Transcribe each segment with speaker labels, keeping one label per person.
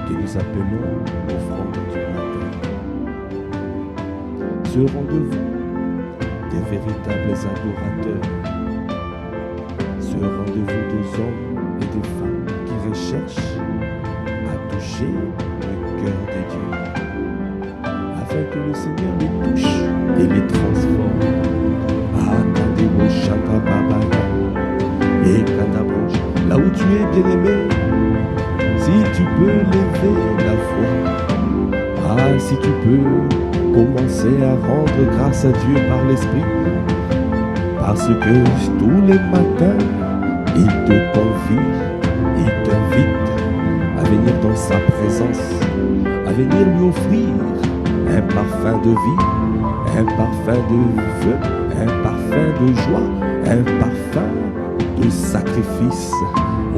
Speaker 1: que nous appelons offrande du matin. Ce rendez-vous des véritables adorateurs, ce rendez-vous des hommes et des femmes qui recherchent à toucher le cœur de Dieu, afin que le Seigneur les touche et les transforme. Là où tu es bien-aimé, si tu peux lever la foi, si tu peux commencer à rendre grâce à Dieu par l'Esprit, parce que tous les matins, il te convie, il t'invite à venir dans sa présence, à venir lui offrir un parfum de vie, un parfum de feu, un parfum de joie, un parfum de sacrifice.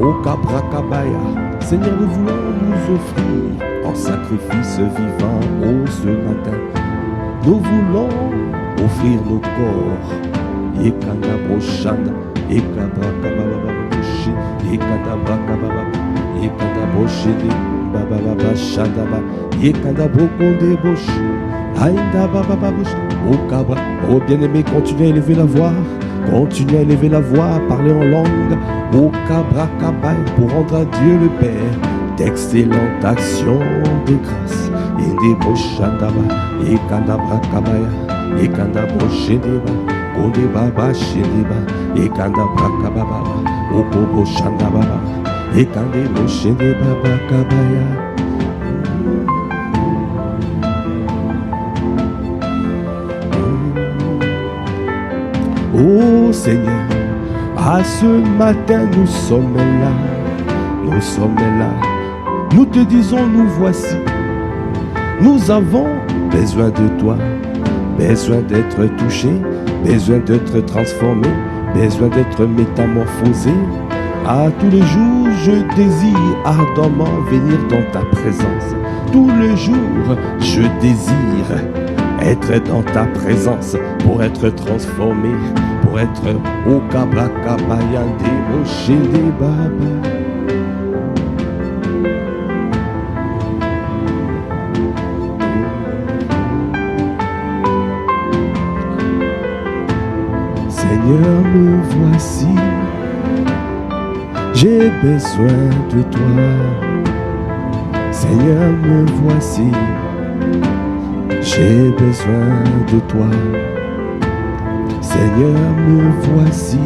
Speaker 1: Au Kabrakabaya, Seigneur, nous voulons nous offrir en sacrifice vivant ce matin. Nous voulons offrir nos corps. Ekanda Broshanda, Ekanda Kababababushi, Ekanda Brakababa, Ekanda Broshede, Bababa Shandaba, Ekanda Brokonde Bosh, Aïda Babababush, au Kabra. Oh bien-aimé, continue à élever la voix. Continuez à élever la voix, à parler en langue, au Kabrakabay, pour rendre à Dieu le Père d'excellentes actions de grâce. Et des Broshandaba, et Kandabrakabaya, et Kandabroshendeba, Kondebaba Shendeba, et Kandabrakababa, au Koboshandababa, et Kandebroshendeba Kabaya. Oh Seigneur, à ce matin nous sommes là, nous sommes là, nous te disons nous voici, nous avons besoin de toi, besoin d'être touché, besoin d'être transformé, besoin d'être métamorphosé. À tous les jours je désire ardemment venir dans ta présence, tous les jours je désire être dans ta présence pour être transformé, pour être au Kabrakabaya Moshe de Baba. Seigneur, me voici, j'ai besoin de toi. Seigneur, me voici, j'ai besoin de toi. Seigneur, me voici,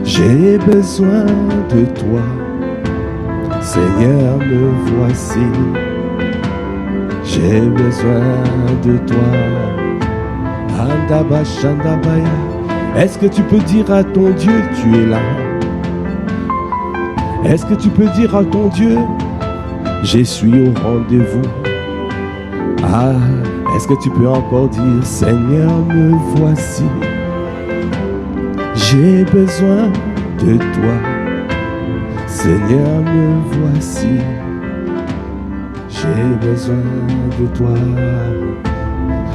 Speaker 1: j'ai besoin de toi. Seigneur, me voici, j'ai besoin de toi. Andaba Shandabaya. Est-ce que tu peux dire à ton Dieu, tu es là? Est-ce que tu peux dire à ton Dieu, je suis au rendez-vous? Est-ce que tu peux encore dire, Seigneur, me voici, j'ai besoin de toi. Seigneur, me voici, j'ai besoin de toi.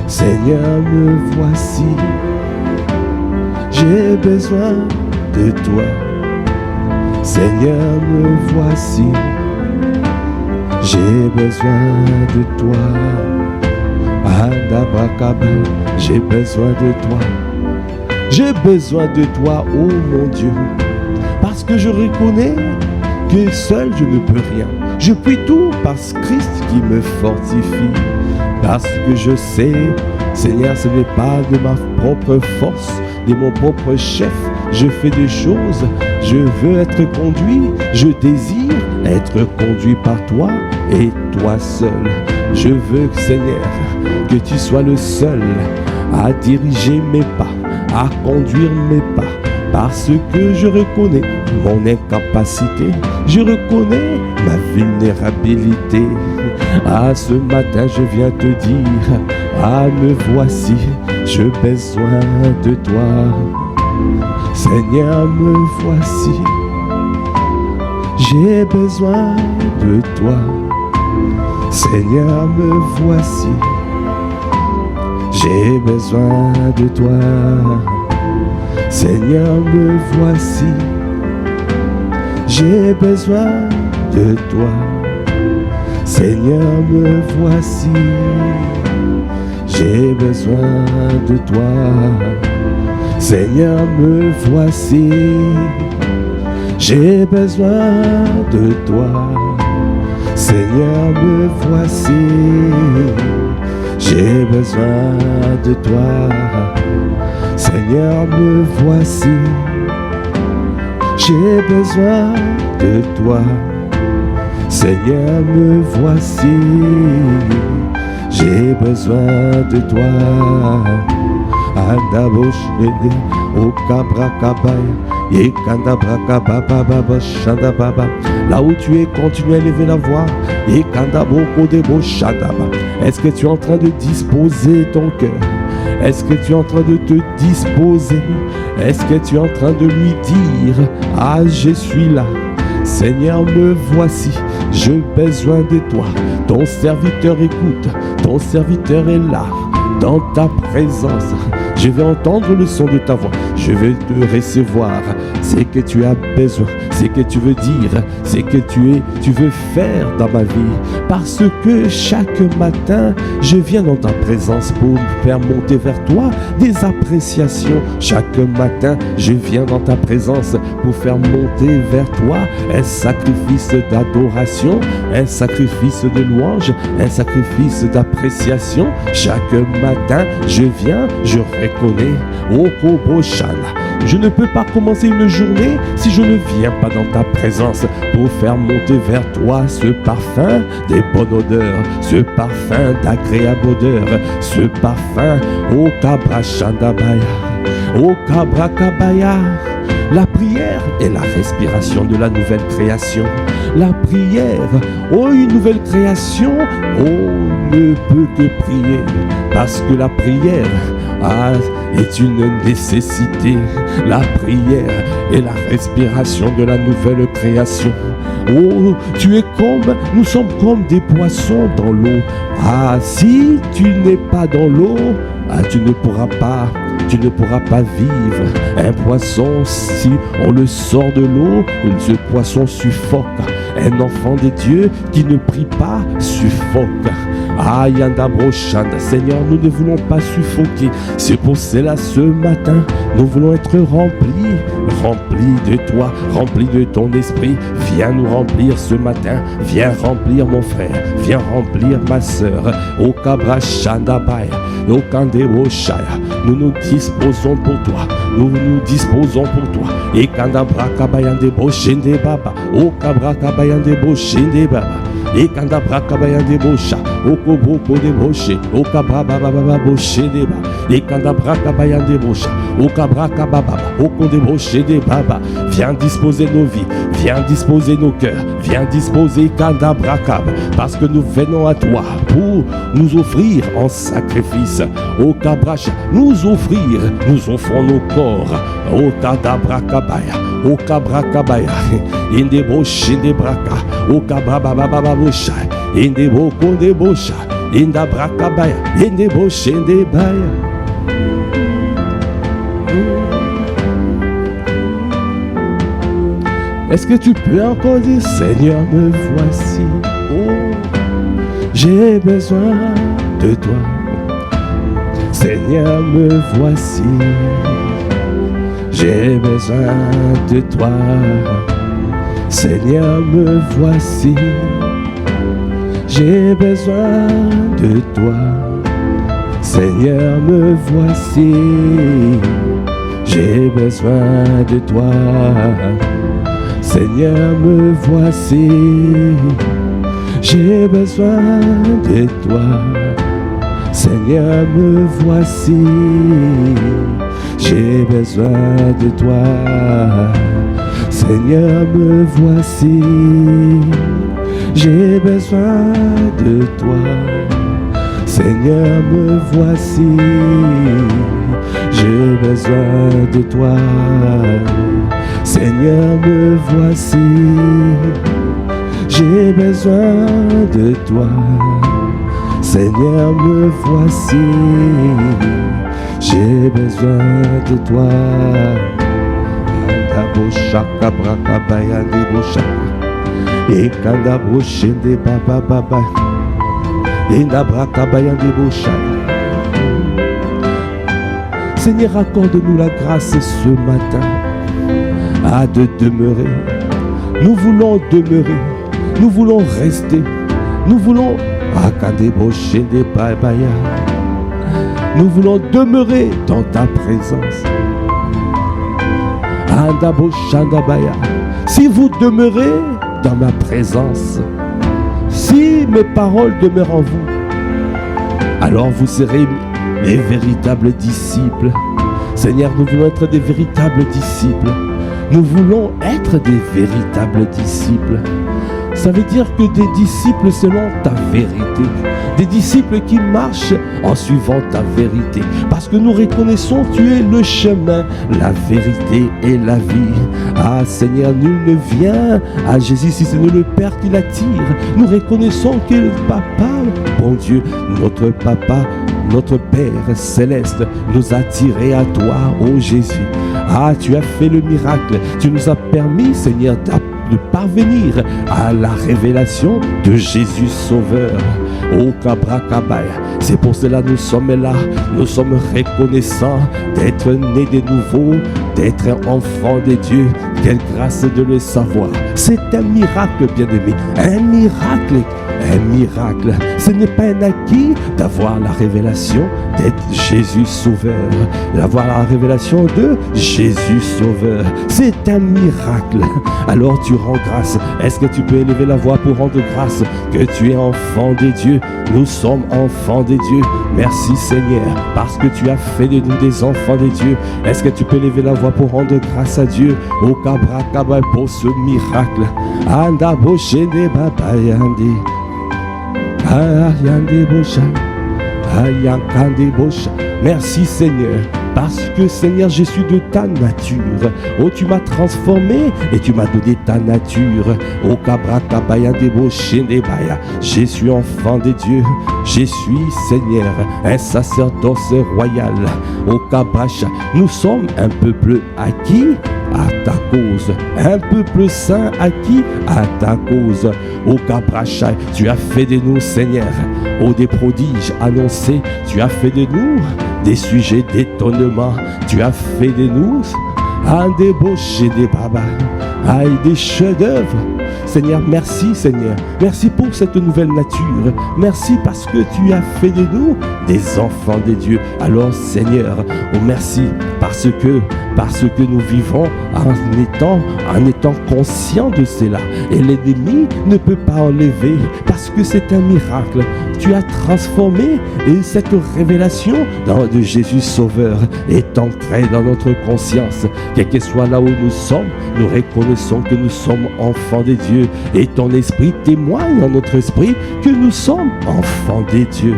Speaker 1: Seigneur, me voici, j'ai besoin de toi. Seigneur, me voici, j'ai besoin de toi. J'ai besoin de toi. J'ai besoin de toi, oh mon Dieu. Parce que je reconnais que seul je ne peux rien. Je puis tout par Christ qui me fortifie. Parce que je sais, Seigneur, ce n'est pas de ma propre force, de mon propre chef. Je fais des choses, je veux être conduit, je désire être conduit par toi et toi seul. Je veux, Seigneur, que tu sois le seul à diriger mes pas, à conduire mes pas, parce que je reconnais mon incapacité, je reconnais ma vulnérabilité. Ce matin, je viens te dire, me voici, j'ai besoin de toi. Seigneur, me voici, j'ai besoin de toi. Seigneur, me voici, j'ai besoin de toi. Seigneur, me voici, j'ai besoin de toi. Seigneur, me voici, j'ai besoin de toi. Seigneur, me voici, j'ai besoin de toi. Seigneur, me voici, j'ai besoin de toi. Seigneur, me voici, j'ai besoin de toi. Seigneur, me voici, j'ai besoin de toi. Andaboshede, Okabrakabaya, Ekandabrakababa, Shandababa. Là où tu es, continue à élever la voix. Ekandaboko Shandaba. Est-ce que tu es en train de disposer ton cœur? Est-ce que tu es en train de te disposer? Est-ce que tu es en train de lui dire: ah, je suis là. Seigneur, me voici, j'ai besoin de toi. Ton serviteur écoute, ton serviteur est là, dans ta présence. Je vais entendre le son de ta voix, je vais te recevoir. C'est que tu as besoin, c'est que tu veux dire, c'est que tu veux faire dans ma vie. Parce que chaque matin, je viens dans ta présence pour faire monter vers toi des appréciations. Chaque matin, je viens dans ta présence pour faire monter vers toi un sacrifice d'adoration, un sacrifice de louange, un sacrifice d'appréciation. Chaque matin, je viens, je reconnais, oh Koboshana. Je ne peux pas commencer une journée si je ne viens pas dans ta présence pour faire monter vers toi ce parfum de bonne odeur, ce parfum d'agréable odeur, ce parfum, oh Kabrashandabaya, oh Kabrakabaya. La prière est la respiration de la nouvelle création. La prière, oh une nouvelle création, oh ne peut que prier, parce que la prière est une nécessité. La prière est la respiration de la nouvelle création. Oh, nous sommes comme des poissons dans l'eau. Ah, si tu n'es pas dans l'eau, tu ne pourras pas vivre. Un poisson, si on le sort de l'eau, ce poisson suffoque. Un enfant de Dieu qui ne prie pas suffoque. Ah, Yandabroshanda, Seigneur, nous ne voulons pas suffoquer. C'est pour cela ce matin, nous voulons être remplis de toi, remplis de ton esprit. Viens nous remplir ce matin, viens remplir mon frère, viens remplir ma sœur. Au Kabrashandabaya, au Kandeboshaya, nous nous disposons pour toi, nous nous disposons pour toi. Et Kandabrakabaya Baba, au Kabrakabayande Boshende Baba. Et kanda brakabaya de bosha, oko boko de boshe, oka baba baba boshe de ba. Et kanda brakabaya de bosha, oka brakababa, oko de boshe de baba. Viens disposer nos vies, viens disposer nos cœurs, viens disposer kanda brakab, parce que nous venons à toi pour nous offrir en sacrifice. Oka bracha, nous offrons nos corps. Oka da brakabaya, oka brakabaya, inde boshe de braka. Oka baba baba bosha, inde boko de bosha, inda brakabaya, inde boshe de baya. Est-ce que tu peux encore dire: Seigneur, me voici, oh, j'ai besoin de toi. Seigneur, me voici, j'ai besoin de toi. Seigneur, me voici, j'ai besoin de toi. Seigneur, me voici, j'ai besoin de toi. Seigneur, me voici, j'ai besoin de toi. Seigneur, me voici, j'ai besoin de toi. Seigneur, me voici, j'ai besoin de toi. Seigneur, me voici, j'ai besoin de toi. Seigneur, me voici, j'ai besoin de toi. Seigneur, me voici, j'ai besoin de toi. Et kanda brochende baba baba. Et nabraka bayande bochaya. Seigneur, accorde-nous la grâce ce matin de demeurer. Nous voulons demeurer. Nous voulons rester. Nous voulons nous voulons demeurer dans ta présence. Si vous demeurez dans ma présence, si mes paroles demeurent en vous, alors vous serez mes véritables disciples. Seigneur, nous voulons être des véritables disciples. Nous voulons être des véritables disciples. Ça veut dire que des disciples selon ta vérité. Des disciples qui marchent en suivant ta vérité. Parce que nous reconnaissons que tu es le chemin, la vérité et la vie. Ah Seigneur, nul ne vient à Jésus si ce n'est le Père qui l'attire. Nous reconnaissons que le Papa, bon Dieu, notre Papa, notre Père céleste, nous a tirés à toi, ô Jésus. Ah, tu as fait le miracle. Tu nous as permis, Seigneur, de parvenir à la révélation de Jésus Sauveur. Oh Kabra Kabaya, c'est pour cela que nous sommes là. Nous sommes reconnaissants d'être nés de nouveau, d'être enfants de Dieu. Quelle grâce de le savoir. C'est un miracle, bien-aimé. Un miracle. Un miracle. Ce n'est pas un acquis d'avoir la révélation d'être Jésus Sauveur, d'avoir la révélation de Jésus Sauveur. C'est un miracle. Alors tu rends grâce. Est-ce que tu peux élever la voix pour rendre grâce que tu es enfant de Dieu? Nous sommes enfants de Dieu. Merci Seigneur, parce que tu as fait de nous des enfants de Dieu. Est-ce que tu peux élever la voix pour rendre grâce à Dieu au Kabra Kabay pour ce miracle? Anda boshene babayandi. Merci Seigneur, parce que Seigneur, je suis de ta nature. Oh, tu m'as transformé et tu m'as donné ta nature. Oh, je suis enfant de Dieu. Je suis Seigneur, un sacerdoce royal. Oh, Kabracha, nous sommes un peuple acquis à ta cause, un peuple saint acquis à ta cause. Ô Kabracha, tu as fait de nous, Seigneur, des prodiges annoncés. Tu as fait de nous des sujets d'étonnement. Tu as fait de nous un débauché des babas, des chefs-d'œuvre. Seigneur, merci Seigneur. Merci pour cette nouvelle nature. Merci parce que tu as fait de nous des enfants de Dieu. Alors Seigneur, oh merci parce que nous vivons en étant conscients de cela. Et l'ennemi ne peut pas enlever parce que c'est un miracle. Tu as transformé cette révélation de Jésus Sauveur est ancrée dans notre conscience. Quel que soit là où nous sommes, nous reconnaissons que nous sommes enfants de Dieu. Et ton esprit témoigne dans notre esprit que nous sommes enfants de Dieu.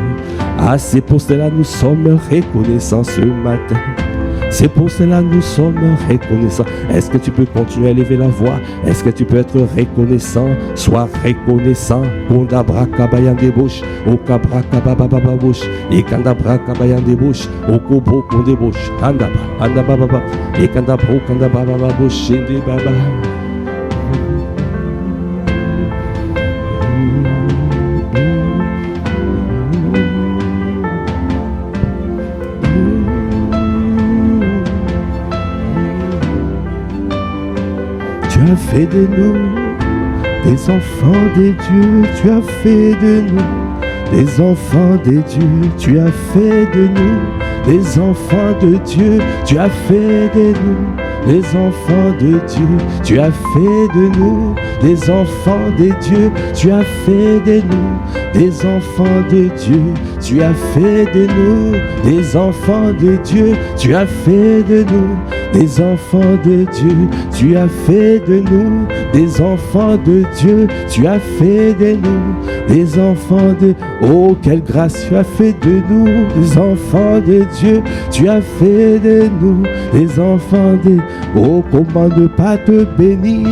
Speaker 1: Ah, c'est pour cela que nous sommes reconnaissants ce matin. C'est pour cela que nous sommes reconnaissants. Est-ce que tu peux continuer à élever la voix? Est-ce que tu peux être reconnaissant? Sois reconnaissant. Kondabra kabayan débauche. O kabra kabababababouche. Et kandabra kabayan débauche. O kobo kondébauche. Andabra. Andabababa. Et kandabro kandababababouche. Baba. Tu as fait de nous des enfants de Dieu. Tu as fait de nous des enfants de Dieu. Tu as fait de nous des enfants de Dieu. Tu as fait de nous des enfants de Dieu. Tu as fait de nous des enfants de Dieu. Tu as fait de nous des enfants de Dieu. Tu as fait de nous des enfants de Dieu. Tu as fait de nous des enfants de Dieu. Tu as fait de nous des enfants de Dieu. Tu as fait de nous des enfants de... Oh, quelle grâce! Tu as fait de nous des enfants de Dieu. Tu as fait de nous des enfants de... Oh, comment ne pas te bénir?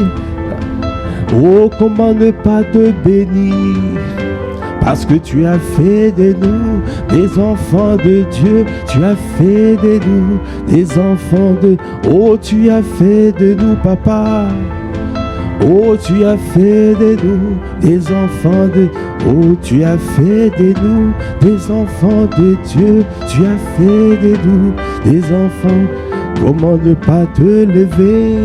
Speaker 1: Oh, comment ne pas te bénir? Parce que tu as fait de nous des enfants de Dieu. Tu as fait de nous des enfants de... Oh, tu as fait de nous, papa. Oh, tu as fait de nous des enfants de... Oh, tu as fait de nous des enfants de Dieu. Tu as fait de nous des enfants. Comment ne pas te lever?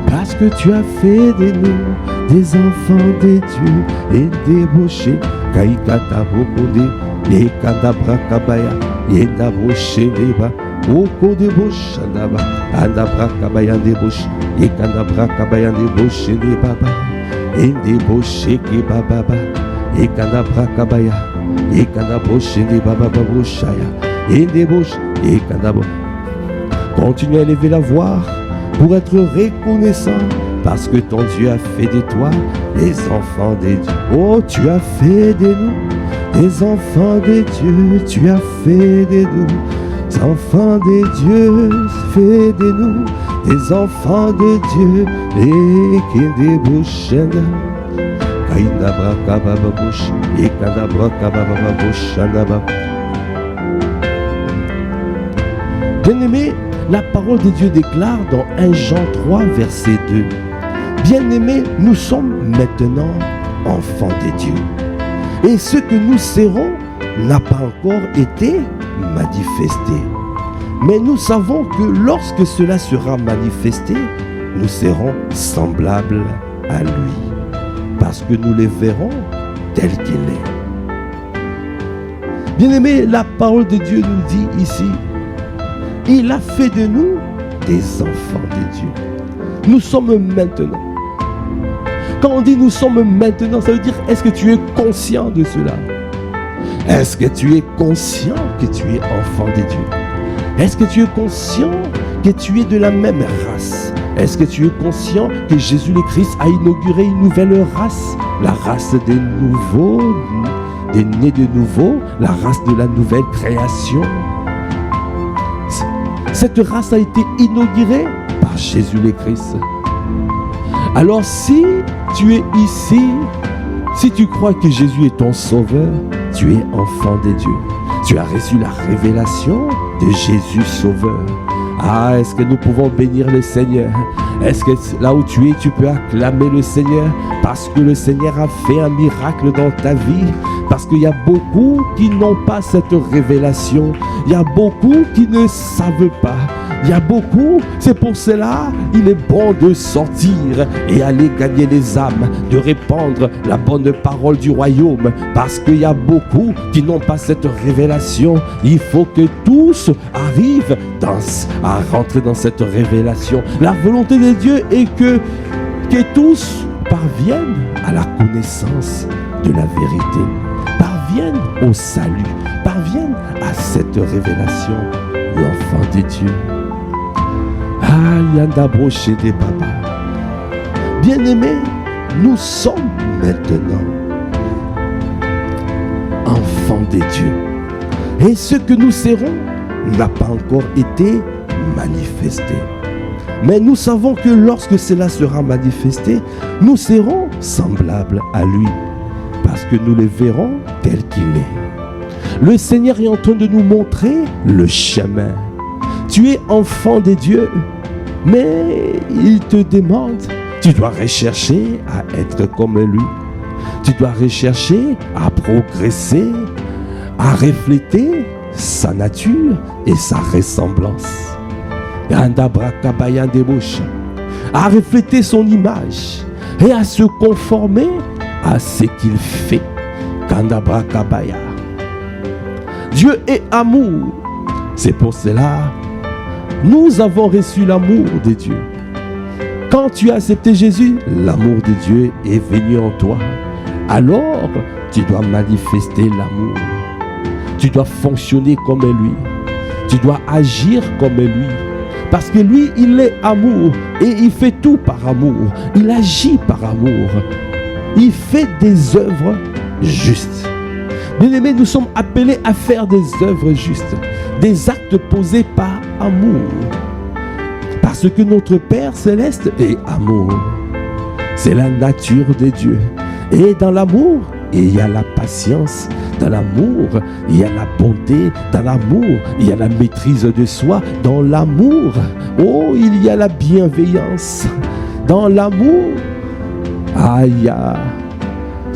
Speaker 1: Parce que tu as fait de nous des enfants de Dieu et débauchés. Kaikata Bokode, et Kadabra Kabaya, et Dabroché Deba, Oko débauche, Andabra Kabaya débauche, et Kadabra Kabaya débauché de Baba, et débauché qui Baba, et Kadabra Kabaya, et Kadabroché de Baba Baboshaya, et débauche, et Kadabra. Continue à élever la voix pour être reconnaissant parce que ton Dieu a fait de toi les enfants de Dieu. Oh, tu as fait de nous des enfants de Dieu. Tu as fait de nous des enfants de Dieu. Fais de nous des enfants de Dieu. Et qui débouchent. Kainabra kabababouche. Et kanabra kabababouche. Bien-aimé, la parole de Dieu déclare dans 1 Jean 3, verset 2. Bien-aimés, nous sommes maintenant enfants de Dieu. Et ce que nous serons n'a pas encore été manifesté. Mais nous savons que lorsque cela sera manifesté, nous serons semblables à lui. Parce que nous les verrons tel qu'il est. Bien-aimés, la parole de Dieu nous dit ici, il a fait de nous des enfants de Dieu. Nous sommes maintenant. Quand on dit nous sommes maintenant, ça veut dire est-ce que tu es conscient de cela? Est-ce que tu es conscient que tu es enfant de Dieu? Est-ce que tu es conscient que tu es de la même race? Est-ce que tu es conscient que Jésus le Christ a inauguré une nouvelle race? La race des nouveaux, des nés de nouveau, la race de la nouvelle création. Cette race a été inaugurée par Jésus le Christ. Alors si tu es ici, si tu crois que Jésus est ton sauveur, tu es enfant de Dieu. Tu as reçu la révélation de Jésus sauveur. Ah, est-ce que nous pouvons bénir le Seigneur? Est-ce que là où tu es, tu peux acclamer le Seigneur parce que le Seigneur a fait un miracle dans ta vie? Parce qu'il y a beaucoup qui n'ont pas cette révélation. Il y a beaucoup qui ne savent pas. Il y a beaucoup, c'est pour cela il est bon de sortir et aller gagner les âmes, de répandre la bonne parole du royaume, parce qu'il y a beaucoup qui n'ont pas cette révélation. Il faut que tous arrivent à rentrer dans cette révélation. La volonté de Dieu est que tous parviennent à la connaissance de la vérité, parviennent au salut, parviennent à cette révélation, l'enfant de Dieu. Ah, yanda broché des papas. Bien-aimés, nous sommes maintenant enfants de Dieu. Et ce que nous serons n'a pas encore été manifesté. Mais nous savons que lorsque cela sera manifesté, nous serons semblables à lui. Parce que nous le verrons tel qu'il est. Le Seigneur est en train de nous montrer le chemin. Tu es enfant de Dieu, mais il te demande, tu dois rechercher à être comme lui. Tu dois rechercher à progresser, à refléter sa nature et sa ressemblance. À refléter son image et à se conformer à ce qu'il fait. Dieu est amour. C'est pour cela nous avons reçu l'amour de Dieu. Quand tu as accepté Jésus, l'amour de Dieu est venu en toi. Alors, tu dois manifester l'amour. Tu dois fonctionner comme lui. Tu dois agir comme lui. Parce que lui, il est amour. Et il fait tout par amour. Il agit par amour. Il fait des œuvres justes. Bien-aimés, nous sommes appelés à faire des œuvres justes. Des actes posés par amour. Parce que notre Père Céleste est amour. C'est la nature de Dieu. Et dans l'amour, il y a la patience. Dans l'amour, il y a la bonté. Dans l'amour, il y a la maîtrise de soi. Dans l'amour, oh, il y a la bienveillance. Dans l'amour, aïe,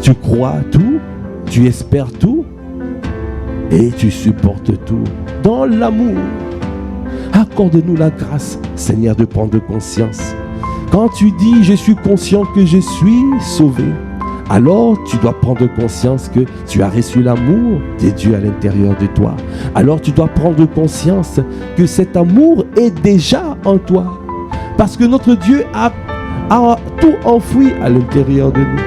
Speaker 1: tu crois tout, tu espères tout et tu supportes tout. Dans l'amour, accorde-nous la grâce, Seigneur, de prendre conscience. Quand tu dis « je suis conscient que je suis sauvé », alors tu dois prendre conscience que tu as reçu l'amour de Dieu à l'intérieur de toi. Alors tu dois prendre conscience que cet amour est déjà en toi. Parce que notre Dieu a tout enfoui à l'intérieur de nous.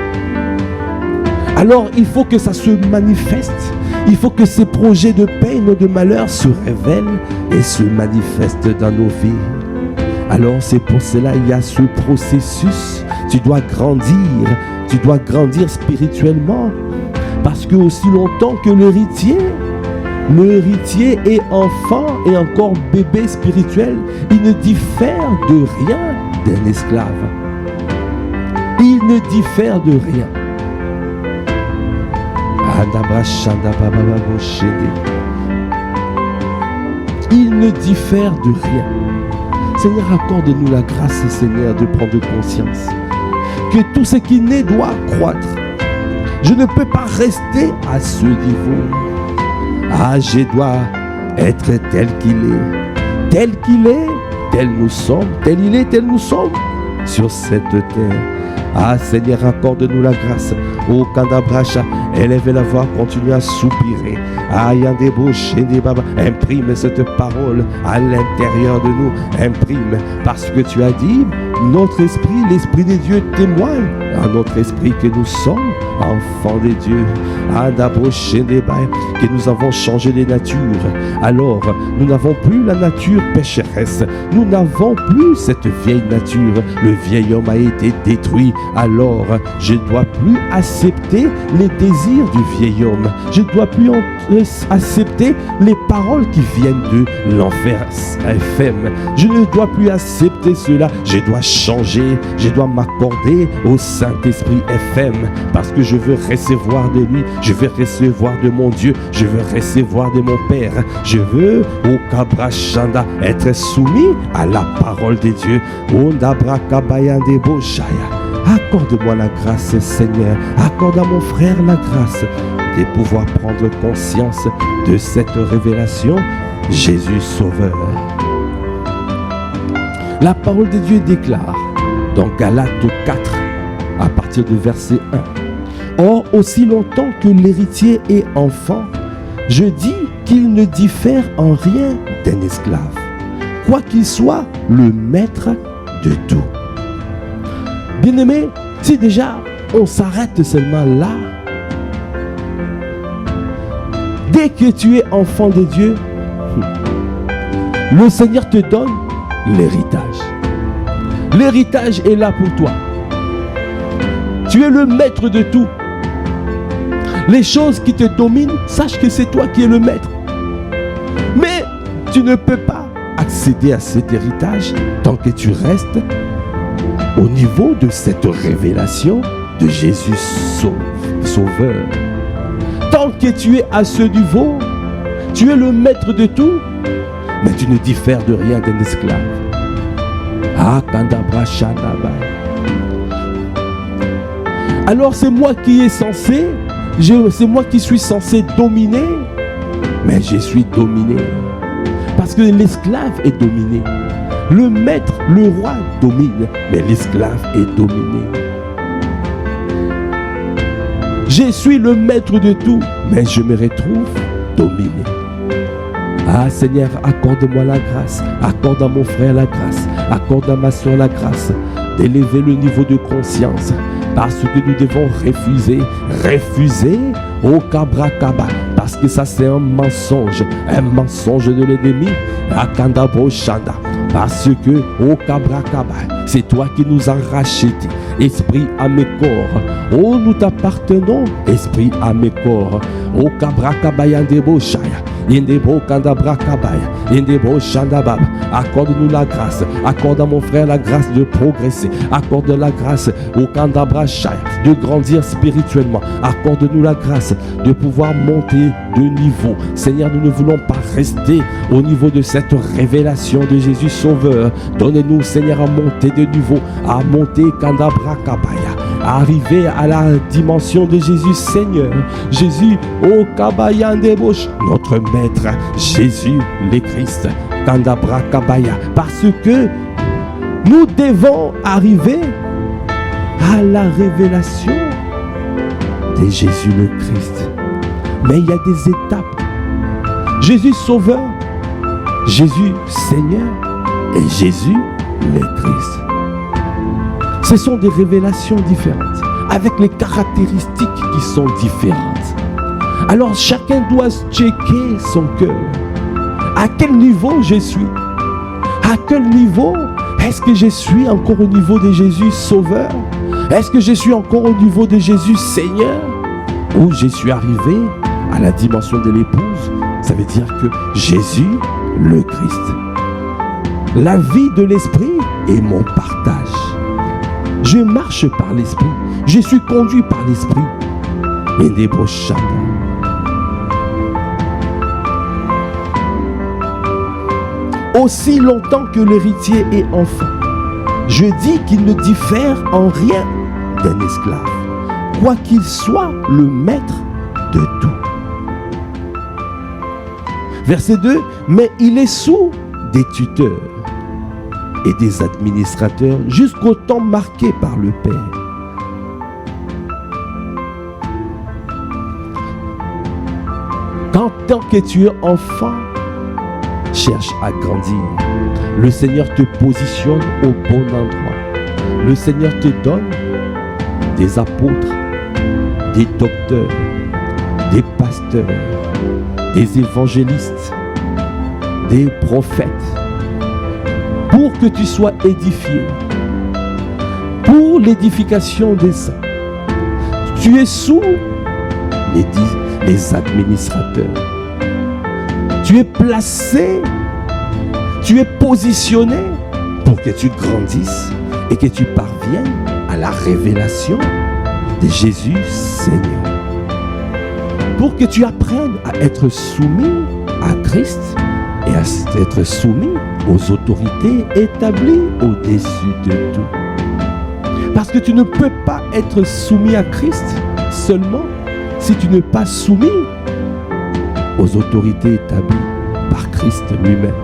Speaker 1: Alors il faut que ça se manifeste. Il faut que ces projets de peine ou de malheur se révèlent et se manifestent dans nos vies. Alors c'est pour cela qu'il y a ce processus. Tu dois grandir spirituellement. Parce que aussi longtemps que l'héritier est enfant et encore bébé spirituel, il ne diffère de rien d'un esclave. Il ne diffère de rien. Il ne diffère de rien. Seigneur, accorde-nous la grâce, Seigneur, de prendre conscience que tout ce qui naît doit croître. Je ne peux pas rester à ce niveau. Je dois être tel qu'il est. Tel qu'il est, tel nous sommes. Tel il est, tel nous sommes sur cette terre. Seigneur, accorde-nous la grâce. Oh, Kandabracha, élève la voix, continue à soupirer. Imprime cette parole à l'intérieur de nous. Imprime, parce que tu as dit, notre esprit, l'esprit de Dieu témoigne à notre esprit que nous sommes enfants de Dieu. Que nous avons changé de nature. Alors, nous n'avons plus la nature pécheresse. Nous n'avons plus cette vieille nature. Le vieil homme a été détruit. Alors, je ne dois plus accepter les désirs du vieil homme. Je ne dois plus accepter les paroles qui viennent de l'enfer FM. Je ne dois plus accepter cela. Je dois changer. Je dois m'accorder au Saint-Esprit FM parce que je veux recevoir de lui. Je veux recevoir de mon Dieu. Je veux recevoir de mon Père. Je veux, au Kabrachanda, être soumis à la parole de Dieu. Accorde-moi la grâce, Seigneur. Accorde à mon frère la grâce de pouvoir prendre conscience de cette révélation. Jésus Sauveur. La parole de Dieu déclare dans Galates 4, à partir du verset 1. Or, aussi longtemps que l'héritier est enfant, je dis qu'il ne diffère en rien d'un esclave, quoi qu'il soit le maître de tout. Bien-aimé, si déjà on s'arrête seulement là, dès que tu es enfant de Dieu, le Seigneur te donne l'héritage. L'héritage est là pour toi. Tu es le maître de tout. Les choses qui te dominent, sache que c'est toi qui es le maître. Mais tu ne peux pas accéder à cet héritage tant que tu restes au niveau de cette révélation de Jésus Sauveur. Tant que tu es à ce niveau, tu es le maître de tout, mais tu ne diffères de rien d'un esclave. Alors c'est moi qui est censé, c'est moi qui suis censé dominer, mais je suis dominé. Parce que l'esclave est dominé. Le maître, le roi domine, mais l'esclave est dominé. Je suis le maître de tout, mais je me retrouve dominé. Seigneur, accorde-moi la grâce, accorde à mon frère la grâce, accorde à ma soeur la grâce d'élever le niveau de conscience, parce que nous devons refuser au Kabrakaba, parce que ça c'est un mensonge de l'ennemi, parce que au Kabrakaba, c'est toi qui nous as rachetés, esprit à mes corps, oh nous t'appartenons, esprit à mes corps, au Kabrakaba Yandebo Shaya. Accorde-nous la grâce, accorde à mon frère la grâce de progresser, accorde la grâce au Kandabra Shaya de grandir spirituellement, accorde-nous la grâce de pouvoir monter de niveau. Seigneur, nous ne voulons pas rester au niveau de cette révélation de Jésus Sauveur. Donne-nous, Seigneur, à monter de niveau, à monter Kandabra Kabaya, à arriver à la dimension de Jésus Seigneur. Jésus, au Kabaya Ndebosh, notre Maître, Jésus le Christ, Kandabra Kabaya, parce que nous devons arriver à la révélation de Jésus le Christ. Mais il y a des étapes. Jésus Sauveur, Jésus Seigneur et Jésus le Christ. Ce sont des révélations différentes, avec les caractéristiques qui sont différentes. Alors chacun doit checker son cœur. À quel niveau je suis? À quel niveau est-ce que je suis encore au niveau de Jésus Sauveur? Est-ce que je suis encore au niveau de Jésus Seigneur? Ou je suis arrivé à la dimension de l'épouse? Ça veut dire que Jésus le Christ. La vie de l'esprit est mon partage. Je marche par l'esprit. Je suis conduit par l'esprit. Et des prochains. Aussi longtemps que l'héritier est enfant, je dis qu'il ne diffère en rien d'un esclave, quoi qu'il soit le maître de tout. Verset 2, mais il est sous des tuteurs et des administrateurs jusqu'au temps marqué par le Père. Quand tant que tu es enfant, cherche à grandir. Le Seigneur te positionne au bon endroit. Le Seigneur te donne des apôtres, des docteurs, des pasteurs, des évangélistes, des prophètes, pour que tu sois édifié, pour l'édification des saints. Tu es sous les administrateurs. Tu es placé, tu es positionné pour que tu grandisses et que tu parviennes à la révélation de Jésus Seigneur. Pour que tu apprennes à être soumis à Christ et à être soumis aux autorités établies au-dessus de tout. Parce que tu ne peux pas être soumis à Christ seulement si tu n'es pas soumis aux autorités établies par Christ lui-même.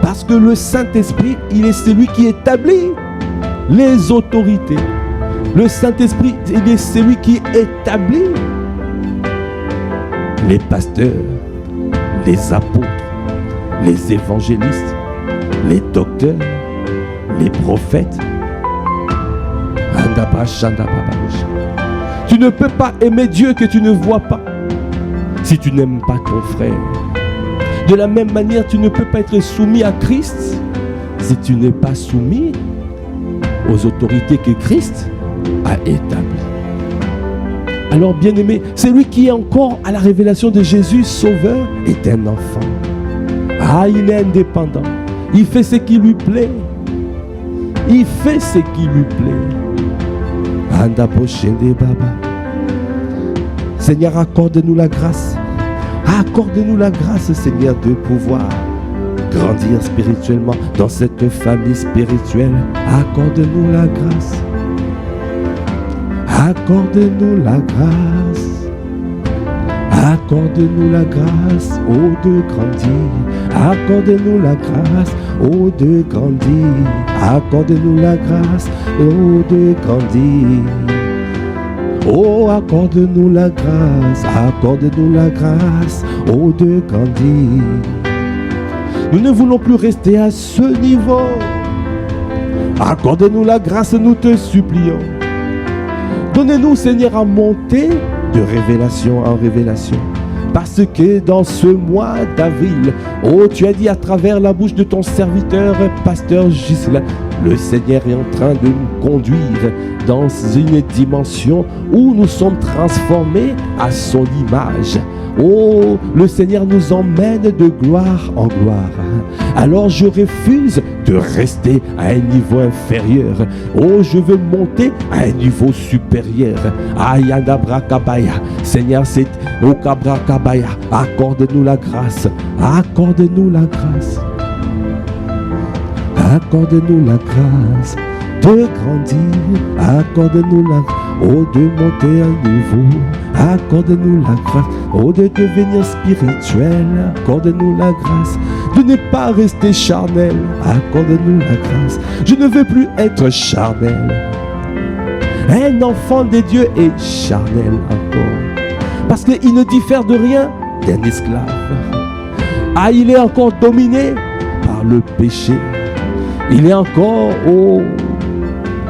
Speaker 1: Parce que le Saint-Esprit, il est celui qui établit les autorités. Le Saint-Esprit, il est celui qui établit les pasteurs, les apôtres, les évangélistes, les docteurs, les prophètes. Tu ne peux pas aimer Dieu que tu ne vois pas si tu n'aimes pas ton frère. De la même manière, tu ne peux pas être soumis à Christ si tu n'es pas soumis aux autorités que Christ a établies. Alors, bien-aimé, celui qui est encore à la révélation de Jésus Sauveur est un enfant. Ah, il est indépendant. Il fait ce qui lui plaît. Il fait ce qui lui plaît. Seigneur, accorde-nous la grâce. Accorde-nous la grâce, Seigneur, de pouvoir grandir spirituellement dans cette famille spirituelle. Accorde-nous la grâce. Accorde-nous la grâce. Accorde-nous la grâce, ô de grandir. Accorde-nous la grâce, ô de grandir. Accorde-nous la grâce, ô de grandir. Oh, accorde-nous la grâce, accorde-nous la grâce, ô de grandir. Nous ne voulons plus rester à ce niveau. Accorde-nous la grâce, nous te supplions. Donnez-nous, Seigneur, à monter de révélation en révélation. Parce que dans ce mois d'avril, oh, tu as dit à travers la bouche de ton serviteur, pasteur Gisela, Le Seigneur est en train de nous conduire dans une dimension où nous sommes transformés à son image. Oh, le Seigneur nous emmène de gloire en gloire. Alors je refuse de rester à un niveau inférieur. Oh, je veux monter à un niveau supérieur. Ayadabra Kabaya. Seigneur, c'est au Kabra Kabaya. Accorde-nous la grâce. Accorde-nous la grâce. Accorde-nous la grâce de grandir. Accorde-nous la grâce. Oh, de monter à niveau. Accorde-nous la grâce. Oh, de devenir spirituel. Accorde-nous la grâce de ne pas rester charnel. Accorde-nous la grâce. Je ne veux plus être charnel. Un enfant de Dieu est charnel encore. Parce qu'il ne diffère de rien d'un esclave. Ah, il est encore dominé par le péché. Il est encore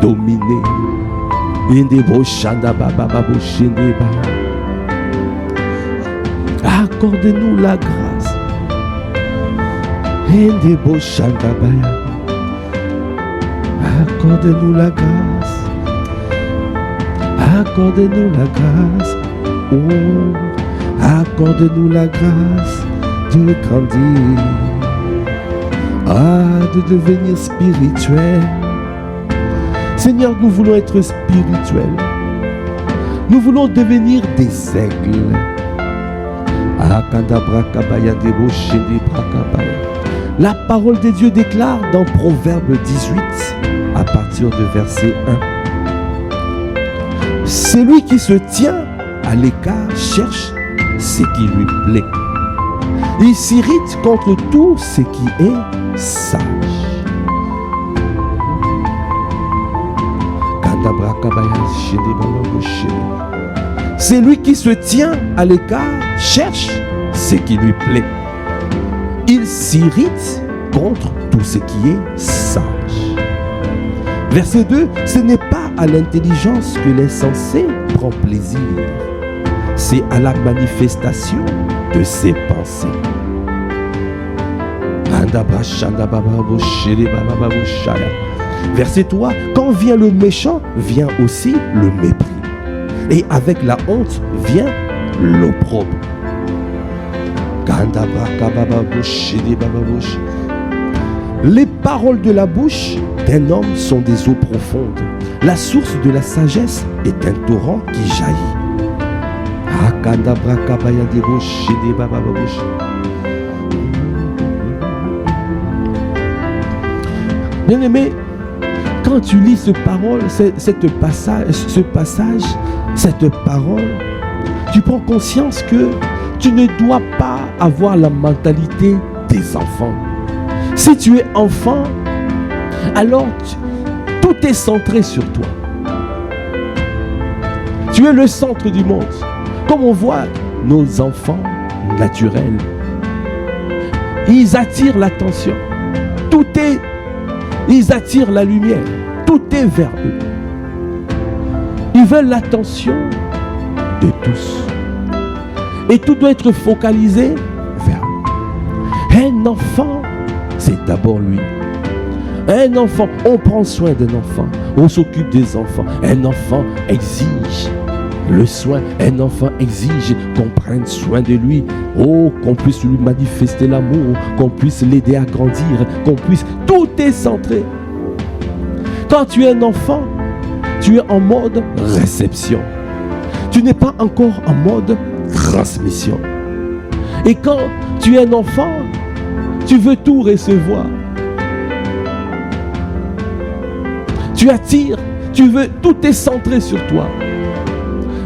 Speaker 1: dominé. Accorde-nous la grâce. Accorde-nous la grâce. Accorde-nous la grâce. Oh, accorde-nous la grâce de grandir. De devenir spirituel. Seigneur, nous voulons être spirituels. Nous voulons devenir des aigles. La parole de Dieu déclare dans Proverbe 18, à partir de verset 1. Celui qui se tient à l'écart cherche ce qui lui plaît. Il s'irrite contre tout ce qui est sage. Celui qui se tient à l'écart cherche ce qui lui plaît. Il s'irrite contre tout ce qui est sage. Verset 2, ce n'est pas à l'intelligence que l'insensé prend plaisir. C'est à la manifestation de ses pensées. Verset 3, quand vient le méchant, vient aussi le mépris. Et avec la honte vient l'opprobre. Les paroles de la bouche d'un homme sont des eaux profondes. La source de la sagesse est un torrent qui jaillit. Bien-aimé, quand tu lis cette parole, cette parole, tu prends conscience que tu ne dois pas avoir la mentalité des enfants. Si tu es enfant, alors tout est centré sur toi. Tu es le centre du monde. Comme on voit nos enfants naturels, ils attirent l'attention. Ils attirent la lumière. Tout est vers eux. Ils veulent l'attention de tous. Et tout doit être focalisé vers eux. Un enfant, c'est d'abord lui. Un enfant, on prend soin d'un enfant. On s'occupe des enfants. Un enfant exige le soin. Un enfant exige qu'on prenne soin de lui. Oh, qu'on puisse lui manifester l'amour, qu'on puisse l'aider à grandir, qu'on puisse... Tout est centré. Quand tu es un enfant, tu es en mode réception. Tu n'es pas encore en mode transmission. Et quand tu es un enfant, tu veux tout recevoir. Tu attires, tu veux, tout est centré sur toi.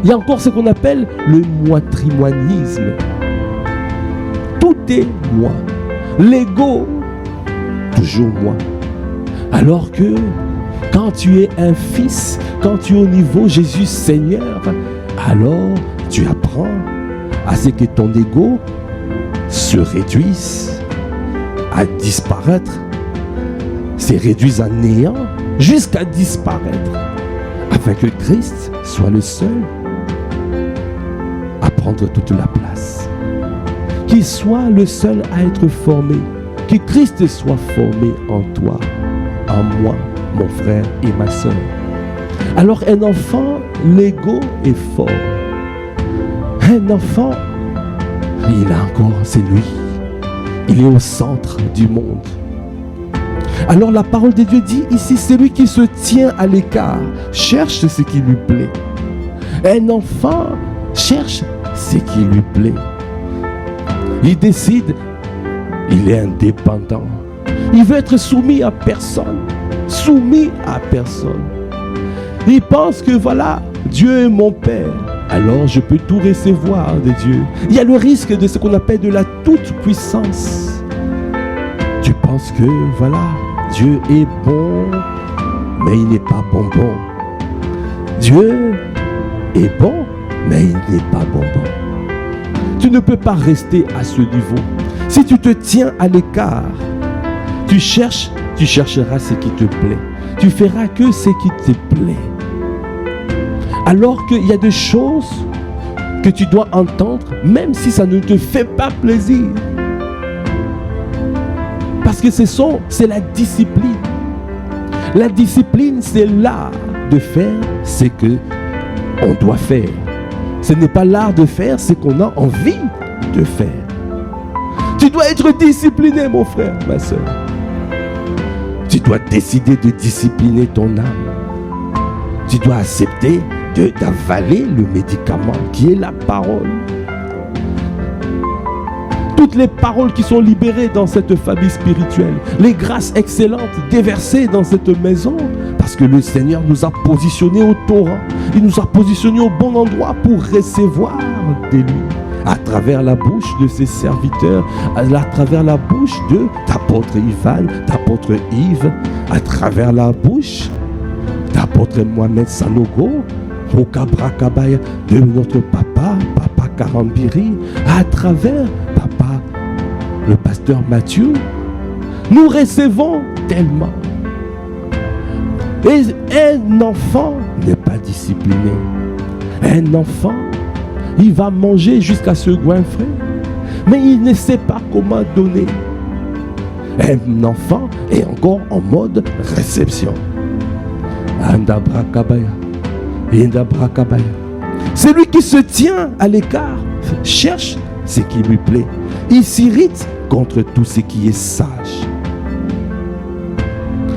Speaker 1: Il y a encore ce qu'on appelle le moitrimoinisme. Tout est moi. L'ego, toujours moi. Alors que quand tu es un fils, quand tu es au niveau Jésus Seigneur, alors tu apprends à ce que ton ego se réduise, à disparaître, se réduise à néant, jusqu'à disparaître, afin que Christ soit le seul à prendre toute la place. Qu'il soit le seul à être formé, que Christ soit formé en toi, en moi, mon frère et ma soeur. Alors un enfant, l'ego est fort. Un enfant, il a encore, c'est lui. Il est au centre du monde. Alors la parole de Dieu dit ici, c'est lui qui se tient à l'écart, cherche ce qui lui plaît. Un enfant cherche ce qui lui plaît. Il décide, il est indépendant. Il veut être soumis à personne. Soumis à personne. Il pense que voilà, Dieu est mon Père. Alors je peux tout recevoir de Dieu. Il y a le risque de ce qu'on appelle de la toute-puissance. Tu penses que voilà, Dieu est bon, mais il n'est pas bonbon. Dieu est bon, mais il n'est pas bonbon. Tu ne peux pas rester à ce niveau. Si tu te tiens à l'écart, tu chercheras ce qui te plaît. Tu feras que ce qui te plaît. Alors qu'il y a des choses que tu dois entendre, même si ça ne te fait pas plaisir. Parce que c'est la discipline. La discipline, c'est l'art de faire ce que on doit faire. Ce n'est pas l'art de faire ce qu'on a envie de faire. Tu dois être discipliné, mon frère, ma soeur. Tu dois décider de discipliner ton âme. Tu dois accepter d'avaler le médicament qui est la parole. Toutes les paroles qui sont libérées dans cette famille spirituelle, les grâces excellentes déversées dans cette maison, parce que le Seigneur nous a positionnés au torrent. Il nous a positionnés au bon endroit pour recevoir de lui. À travers la bouche de ses serviteurs, à travers la bouche de d'apôtre Ivan, d'apôtre Yves, à travers la bouche d'apôtre Mohamed Sanogo, au Kabrakabaya de notre papa Karambiri, à travers papa, le pasteur Mathieu, nous recevons tellement. Et un enfant n'est pas discipliné. Un enfant, il va manger jusqu'à se goinfrer, mais il ne sait pas comment donner. Un enfant est encore en mode réception. Celui qui se tient à l'écart cherche ce qui lui plaît. Il s'irrite contre tout ce qui est sage.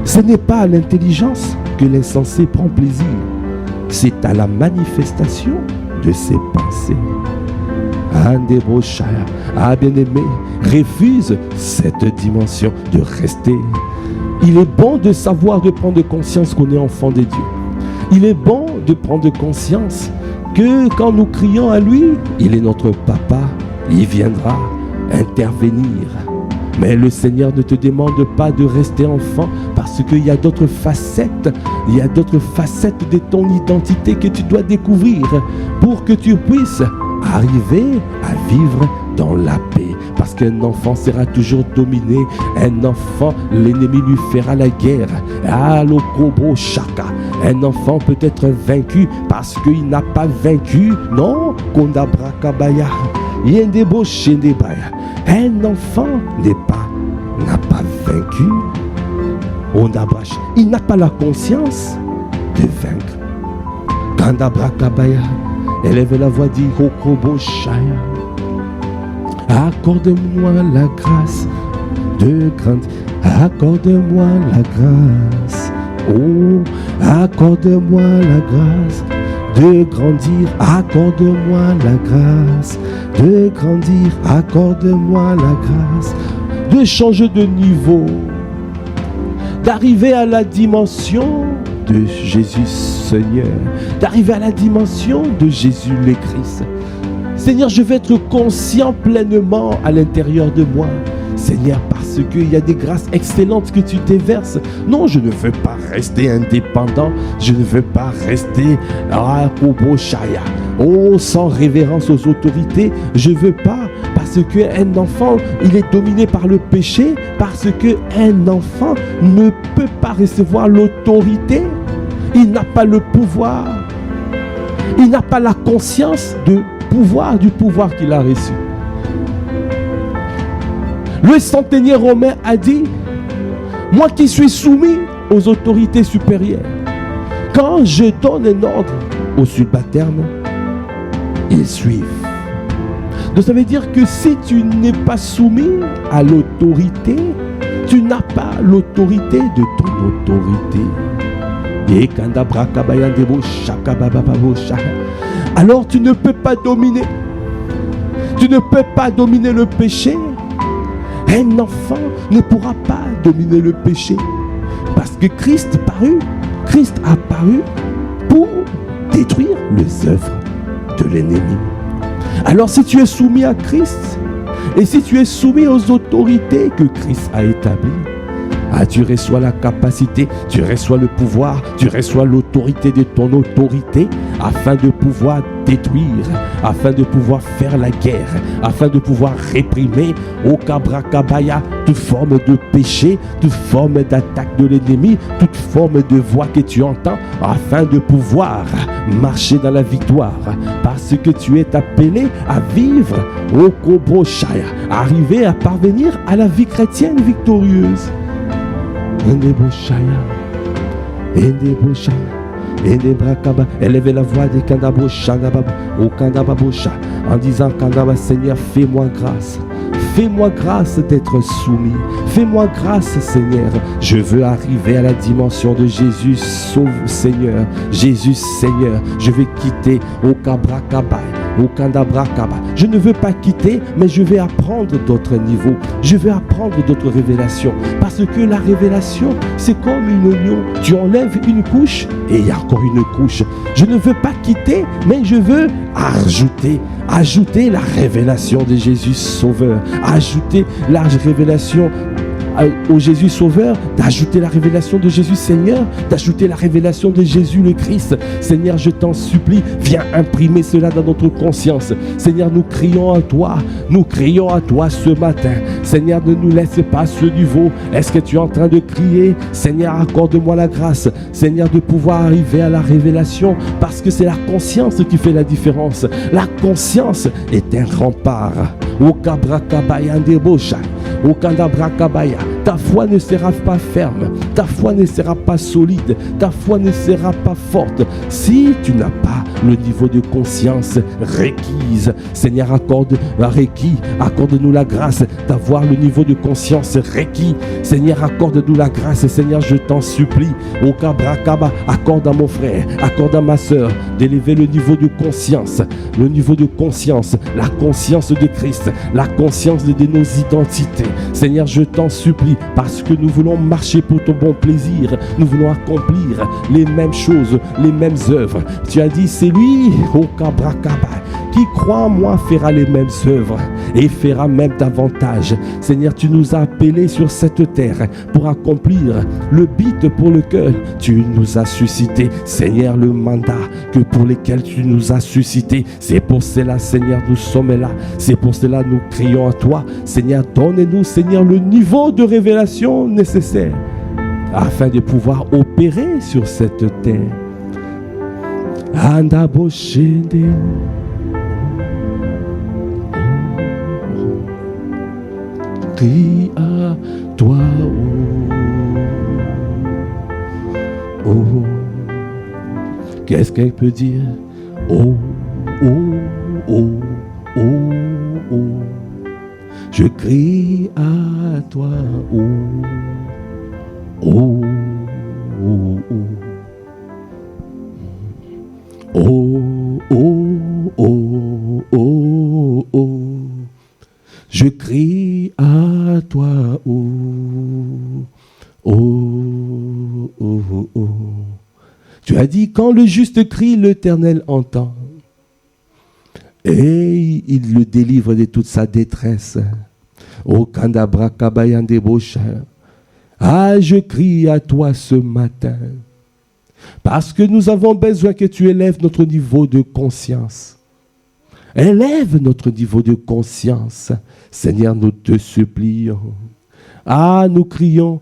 Speaker 1: Ce n'est pas à l'intelligence que l'insensé prend plaisir. C'est à la manifestation de ses pensées. Bien-aimé, refuse cette dimension de rester. Il est bon de savoir, de prendre conscience qu'on est enfant de Dieu. Il est bon de prendre conscience que quand nous crions à lui, il est notre papa, il viendra intervenir. Mais le Seigneur ne te demande pas de rester enfant parce qu'il y a d'autres facettes, il y a d'autres facettes de ton identité que tu dois découvrir pour que tu puisses arriver à vivre dans la paix. Parce qu'un enfant sera toujours dominé. Un enfant, l'ennemi lui fera la guerre. Alokobo Shaka. Un enfant peut être vaincu parce qu'il n'a pas vaincu. Non, Kondabrakabaya. Yendebo Shendebaya. Un enfant n'a pas vaincu. Il n'a pas la conscience de vaincre. Kandabrakabaya. Élève la voix, dit Hokobo Shaya. Accorde-moi la grâce de grandir. Accorde-moi la grâce. Oh, accorde-moi la grâce de grandir. Accorde-moi la grâce de grandir. Accorde-moi la grâce de changer de niveau, d'arriver à la dimension de Jésus Seigneur, d'arriver à la dimension de Jésus le Christ. Seigneur, je veux être conscient pleinement à l'intérieur de moi. Seigneur, parce qu'il y a des grâces excellentes que tu déverses. Non, je ne veux pas rester indépendant. Je ne veux pas rester sans révérence aux autorités. Je ne veux pas, parce qu'un enfant, il est dominé par le péché, parce qu'un enfant ne peut pas recevoir l'autorité. Il n'a pas le pouvoir. Il n'a pas la conscience du pouvoir qu'il a reçu. Le centenier romain a dit: moi qui suis soumis aux autorités supérieures. Quand je donne un ordre aux subalternes, ils suivent. Donc ça veut dire que si tu n'es pas soumis à l'autorité, tu n'as pas l'autorité de ton autorité. Alors tu ne peux pas dominer. Tu ne peux pas dominer le péché. Un enfant ne pourra pas dominer le péché. Parce que Christ a paru pour détruire les œuvres de l'ennemi. Alors si tu es soumis à Christ, et si tu es soumis aux autorités que Christ a établies, tu reçois la capacité, tu reçois le pouvoir, tu reçois l'autorité de ton autorité afin de pouvoir détruire, afin de pouvoir faire la guerre, afin de pouvoir réprimer au kabrakabaya toute forme de péché, toute forme d'attaque de l'ennemi, toute forme de voix que tu entends, afin de pouvoir marcher dans la victoire, parce que tu es appelé à vivre au Kobroshaya, arriver à parvenir à la vie chrétienne victorieuse. Élevez la voix des Kandabosha au Kandababosha en disant Kandaba, Seigneur, fais-moi grâce. Fais-moi grâce d'être soumis. Fais-moi grâce, Seigneur. Je veux arriver à la dimension de Jésus. Sauve, Seigneur. Jésus, Seigneur. Je vais quitter au Kabrakaba, au Kandabrakaba. Je ne veux pas quitter, mais je vais apprendre d'autres niveaux. Je vais apprendre d'autres révélations. Parce que la révélation, c'est comme une oignon. Tu enlèves une couche et il y a encore une couche. Je ne veux pas quitter, mais je veux ajouter la révélation de Jésus Sauveur, ajouter la révélation au Jésus Sauveur, d'ajouter la révélation de Jésus Seigneur, d'ajouter la révélation de Jésus le Christ. Seigneur, je t'en supplie, viens imprimer cela dans notre conscience. Seigneur, nous crions à toi ce matin. Seigneur, ne nous laisse pas ce niveau. Est-ce que tu es en train de crier? Seigneur, accorde-moi la grâce, Seigneur, de pouvoir arriver à la révélation, parce que c'est la conscience qui fait la différence. La conscience est un rempart. Au Kabrakabaya Ndebosha, au Kandabrakabaya. Ta foi ne sera pas ferme, ta foi ne sera pas solide, ta foi ne sera pas forte si tu n'as pas le niveau de conscience requise. Seigneur, accorde-nous la grâce d'avoir le niveau de conscience requis. Seigneur, accorde-nous la grâce. Seigneur, je t'en supplie. Au Kabrakaba, accorde à mon frère, accorde à ma soeur d'élever le niveau de conscience, la conscience de Christ, la conscience de nos identités. Seigneur, je t'en supplie, parce que nous voulons marcher pour ton bon plaisir. Nous voulons accomplir les mêmes choses, les mêmes œuvres. Tu as dit, c'est lui, au Kabrakaba, qui croit en moi fera les mêmes œuvres et fera même davantage. Seigneur, tu nous as appelés sur cette terre pour accomplir le but pour lequel tu nous as suscité. Seigneur, le mandat pour lequel tu nous as suscité. C'est pour cela, Seigneur, nous sommes là. C'est pour cela nous crions à toi. Seigneur, donne-nous, Seigneur, le niveau de révélation nécessaire afin de pouvoir opérer sur cette terre. Andaboshende. Crie à toi, oh, oh. Qu'est-ce qu'elle peut dire? Oh, oh, oh, oh, oh. Je crie à toi, oh, oh, oh, oh. Oh, oh, oh, oh, oh. Je crie à toi, oh, oh, oh, oh. Tu as dit, quand le juste crie, l'Éternel entend. Et il le délivre de toute sa détresse. Oh, Kandabra Kabayande Bosha. Ah, je crie à toi ce matin. Parce que nous avons besoin que tu élèves notre niveau de conscience. Élève notre niveau de conscience. Seigneur, nous te supplions. Ah, nous crions.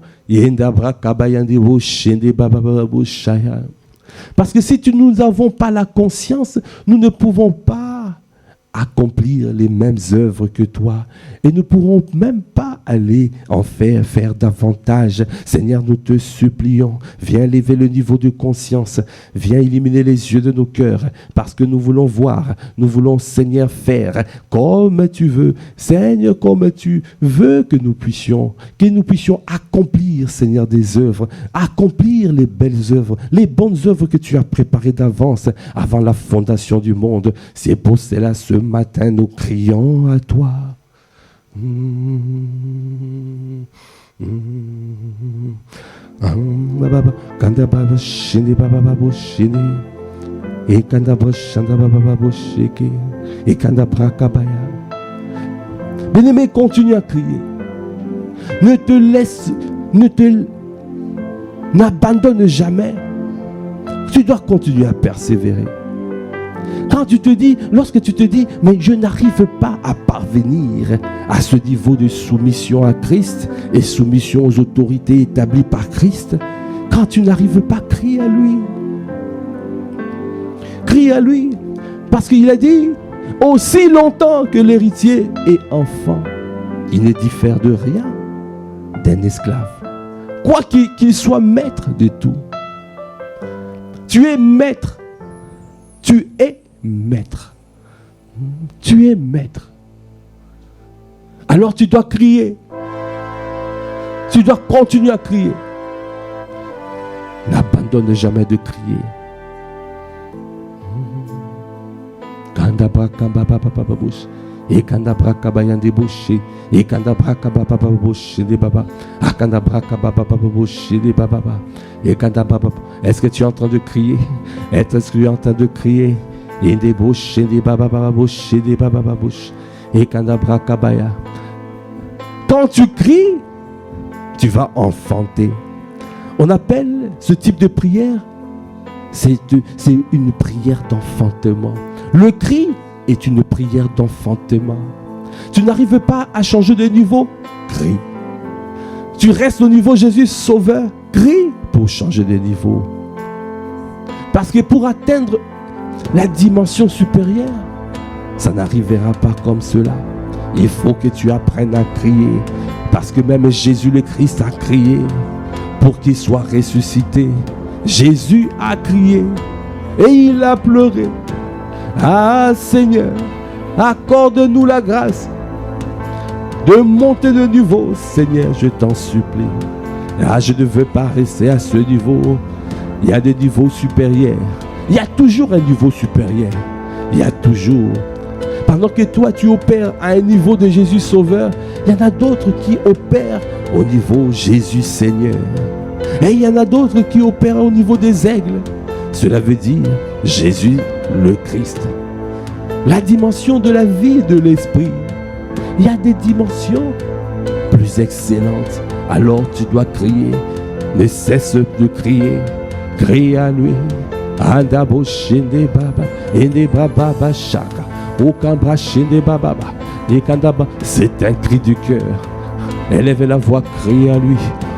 Speaker 1: Parce que si nous n'avons pas la conscience, nous ne pouvons pas accomplir les mêmes œuvres que toi. Et nous ne pourrons même pas aller en faire davantage. Seigneur, nous te supplions, viens élever le niveau de conscience, viens éliminer les yeux de nos cœurs, parce que nous voulons voir, nous voulons, Seigneur, faire comme tu veux. Seigneur, comme tu veux que nous puissions accomplir, Seigneur, des œuvres, accomplir les belles œuvres, les bonnes œuvres que tu as préparées d'avance, avant la fondation du monde. C'est pour cela, ce matin, nous crions à toi. Bien-aimé, continue à crier. N'abandonne jamais. Tu dois continuer à persévérer. Lorsque tu te dis, mais je n'arrive pas à parvenir à ce niveau de soumission à Christ et soumission aux autorités établies par Christ, quand tu n'arrives pas, crie à lui. Crie à lui. Parce qu'il a dit, aussi longtemps que l'héritier est enfant, il ne diffère de rien d'un esclave. Quoi qu'il soit maître de tout. Tu es maître. Tu es maître. Tu es maître. Alors tu dois crier. Tu dois continuer à crier. N'abandonne jamais de crier. Et kandabra kabayande bouché, et kandabra kababa bouché de baba, a kandabra kababa bouché de baba, et kandababa. Est-ce que tu es en train de crier? Est-ce que tu es en train de crier? Et des bouches, des baba bouché de baba bouche, et kandabra kabaya. Quand tu cries, tu vas enfanter. On appelle ce type de prière, c'est une prière d'enfantement. Le cri est une prière d'enfantement. Tu n'arrives pas à changer de niveau, crie. Tu restes au niveau Jésus Sauveur, crie pour changer de niveau. Parce que pour atteindre la dimension supérieure, ça n'arrivera pas comme cela. Il faut que tu apprennes à crier. Parce que même Jésus le Christ a crié pour qu'il soit ressuscité. Jésus a crié et il a pleuré. Ah Seigneur, accorde-nous la grâce de monter de niveau. Seigneur, je t'en supplie. Ah, je ne veux pas rester à ce niveau. Il y a des niveaux supérieurs. Il y a toujours un niveau supérieur. Il y a toujours. Pendant que toi, tu opères à un niveau de Jésus Sauveur, il y en a d'autres qui opèrent au niveau Jésus Seigneur. Et il y en a d'autres qui opèrent au niveau des aigles. Cela veut dire Jésus le Christ. La dimension de la vie et de l'esprit. Il y a des dimensions plus excellentes. Alors tu dois crier. Ne cesse de crier. Crie à lui. Andabo shinde baba. Ende baba shaka. Okambra shinde baba. Ekandaba. C'est un cri du cœur. Élève la voix, crie à lui.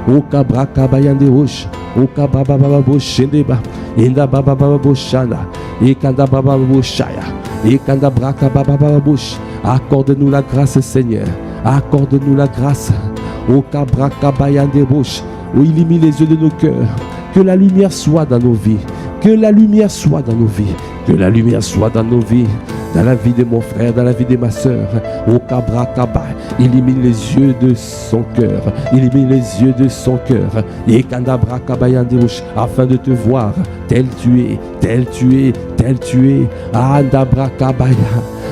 Speaker 1: Okabra kabayande roche. Okababa baba shinde baba. Inda baba baba boshana. Ekanda baba boshaya. Ekanda braka baba baba bosh. Accorde-nous la grâce, Seigneur. Accorde-nous la grâce. Okabra kabayande bosh. Où illumine les yeux de nos cœurs. Que la lumière soit dans nos vies. Que la lumière soit dans nos vies. Que la lumière soit dans nos vies. Dans la vie de mon frère, dans la vie de ma soeur. Okabra kaba. Illumine les yeux de son cœur. Illumine les yeux de son cœur. Et kandabra kabayande bosh. Afin de te voir tel tu es, tel tu es, tel tu es. Andabra kabaya.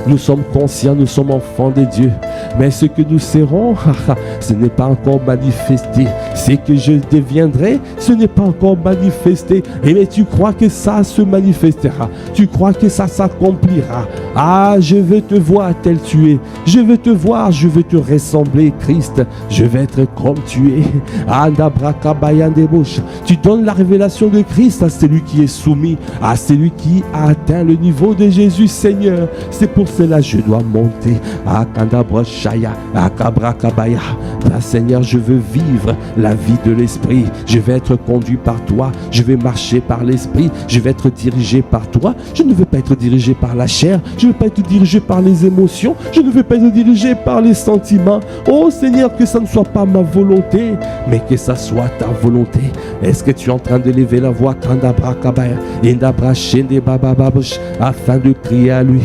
Speaker 1: Nous sommes conscients, nous sommes enfants de Dieu. Mais ce que nous serons, ce n'est pas encore manifesté. Ce que je deviendrai, ce n'est pas encore manifesté. Et mais tu crois que ça se manifestera. Tu crois que ça s'accomplira. Ah, je veux te voir tel tu es. Je veux te voir, je veux te ressembler, Christ. Je veux être comme tu es. Tu donnes la révélation de Christ à celui qui est soumis, à celui qui a atteint le niveau de Jésus, Seigneur. C'est pour cela, je dois monter. Akandabroshaya, Akabrakabaya. Seigneur, je veux vivre la vie de l'Esprit. Je vais être conduit par toi. Je vais marcher par l'Esprit. Je vais être dirigé par toi. Je ne veux pas être dirigé par la chair. Je ne veux pas être dirigé par les émotions. Je ne veux pas être dirigé par les sentiments. Oh Seigneur, que ça ne soit pas ma volonté, mais que ça soit ta volonté. Est-ce que tu es en train de lever la voix afin de crier à lui?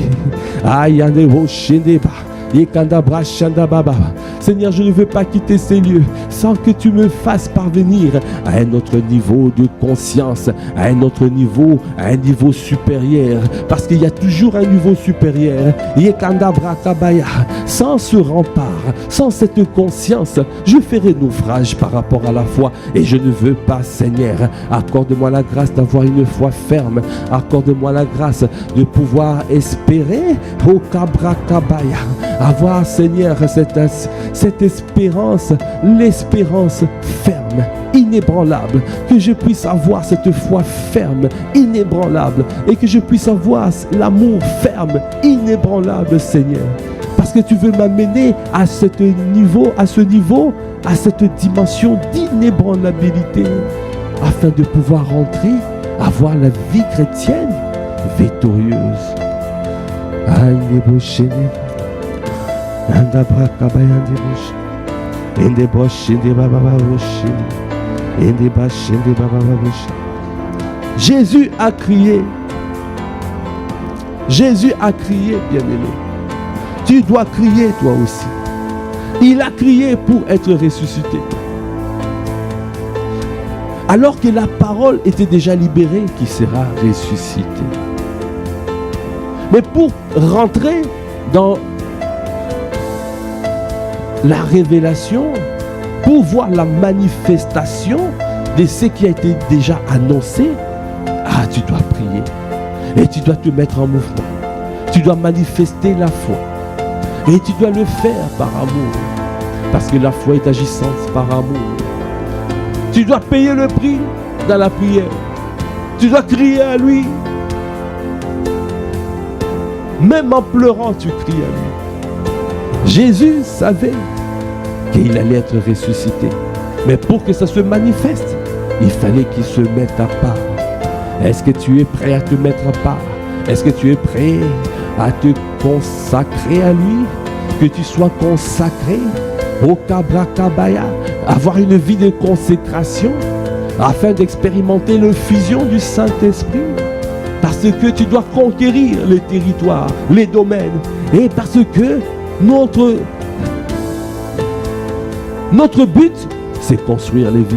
Speaker 1: Seigneur, je ne veux pas quitter ces lieux sans que tu me fasses parvenir à un autre niveau de conscience, à un autre niveau, à un niveau supérieur, parce qu'il y a toujours un niveau supérieur. Sans ce rempart, sans cette conscience, je ferai naufrage par rapport à la foi, et je ne veux pas, Seigneur. Accorde-moi la grâce d'avoir une foi ferme. Accorde-moi la grâce de pouvoir espérer au Kabrakabaya. Avoir, Seigneur, cette espérance, l'espérance ferme, inébranlable, que je puisse avoir cette foi ferme, inébranlable, et que je puisse avoir l'amour ferme, inébranlable, Seigneur. Parce que tu veux m'amener à ce niveau, à cette dimension d'inébranlabilité, afin de pouvoir rentrer, avoir la vie chrétienne victorieuse. Jésus a crié. Jésus a crié, bien-aimé. Tu dois crier toi aussi. Il a crié pour être ressuscité. Alors que la parole était déjà libérée qu'il sera ressuscité. Mais pour rentrer dans la révélation, pour voir la manifestation de ce qui a été déjà annoncé, tu dois prier. Et tu dois te mettre en mouvement. Tu dois manifester la foi. Et tu dois le faire par amour. Parce que la foi est agissante par amour. Tu dois payer le prix dans la prière. Tu dois crier à lui. Même en pleurant, tu cries à lui. Jésus savait qu'il allait être ressuscité. Mais pour que ça se manifeste, il fallait qu'il se mette à part. Est-ce que tu es prêt à te mettre à part? Est-ce que tu es prêt à te consacrer à lui? Que tu sois consacré au Kabrakabaya, avoir une vie de consécration afin d'expérimenter le fusion du Saint-Esprit. Parce que tu dois conquérir les territoires, les domaines. Et parce que notre but, c'est construire les vies.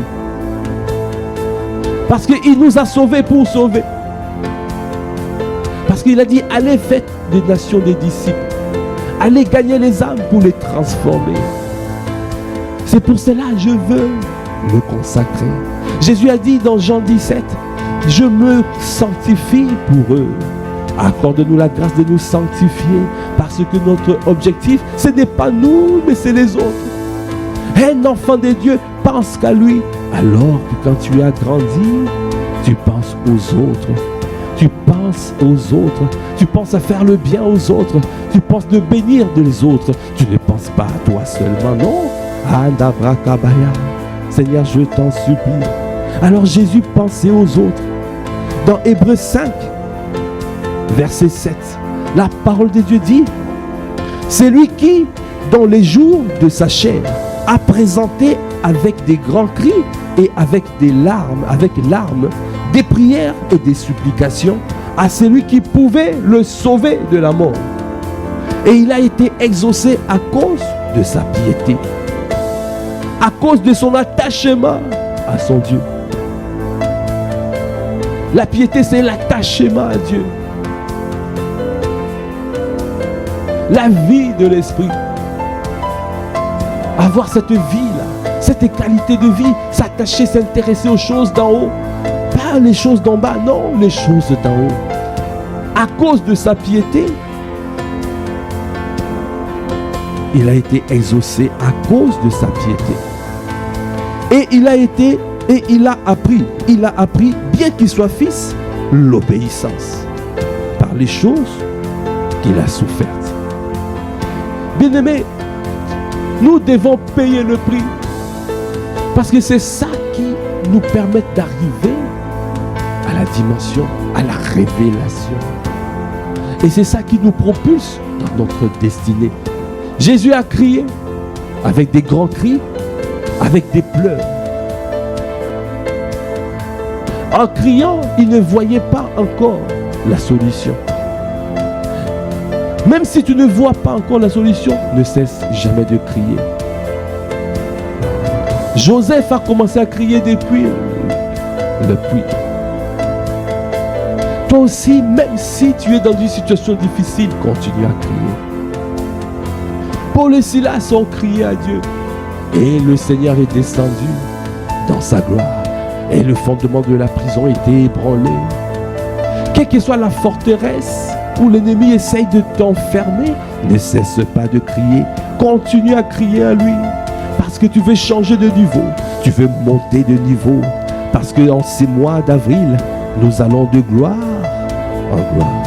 Speaker 1: Parce qu'il nous a sauvés pour sauver. Parce qu'il a dit, allez faites des nations des disciples. Allez gagner les âmes pour les transformer. C'est pour cela que je veux me consacrer. Jésus a dit dans Jean 17, je me sanctifie pour eux. Accorde-nous la grâce de nous sanctifier, parce que notre objectif, ce n'est pas nous, mais c'est les autres. Un enfant de Dieu pense qu'à lui, alors que quand tu as grandi, tu penses aux autres. Tu penses aux autres. Tu penses à faire le bien aux autres. Tu penses de bénir les autres. Tu ne penses pas à toi seulement, non. Andabrakabaya. Seigneur, je t'en supplie. Alors Jésus pensait aux autres. Dans Hébreux 5, verset 7, la parole de Dieu dit, c'est lui qui, dans les jours de sa chair, a présenté avec des grands cris et avec larmes, des prières et des supplications à celui qui pouvait le sauver de la mort. Et il a été exaucé à cause de sa piété, à cause de son attachement à son Dieu. La piété, c'est l'attachement à Dieu. La vie de l'esprit. Avoir cette vie-là, cette qualité de vie, s'attacher, s'intéresser aux choses d'en haut. Pas les choses d'en bas, non, les choses d'en haut. À cause de sa piété, il a été exaucé à cause de sa piété. Et il a appris, bien qu'il soit fils, l'obéissance par les choses qu'il a souffert. Bien-aimés, nous devons payer le prix. Parce que c'est ça qui nous permet d'arriver à la dimension, à la révélation. Et c'est ça qui nous propulse dans notre destinée. Jésus a crié avec des grands cris, avec des pleurs. En criant, il ne voyait pas encore la solution. Même si tu ne vois pas encore la solution, ne cesse jamais de crier. Joseph a commencé à crier depuis le puits. Toi aussi, même si tu es dans une situation difficile, continue à crier. Paul et Silas ont crié à Dieu. Et le Seigneur est descendu dans sa gloire. Et le fondement de la prison était ébranlé. Quelle que soit la forteresse où l'ennemi essaye de t'enfermer, ne cesse pas de crier. Continue à crier à lui. Parce que tu veux changer de niveau. Tu veux monter de niveau. Parce que en ces mois d'avril, nous allons de gloire en gloire.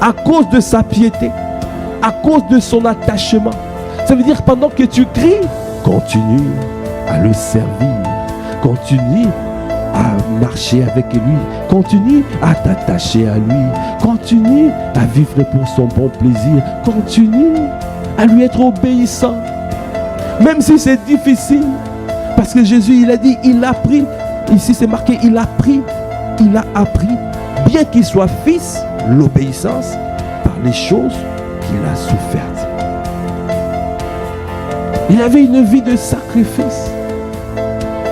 Speaker 1: À cause de sa piété, à cause de son attachement. Ça veut dire pendant que tu cries, continue à le servir. Continue à marcher avec lui. Continue à t'attacher à lui. Continue à vivre pour son bon plaisir. Continue à lui être obéissant. Même si c'est difficile. Parce que Jésus, il a dit, il a pris. Ici c'est marqué, il a pris. Il a appris, bien qu'il soit fils, l'obéissance par les choses qu'il a souffertes. Il avait une vie de sacrifice.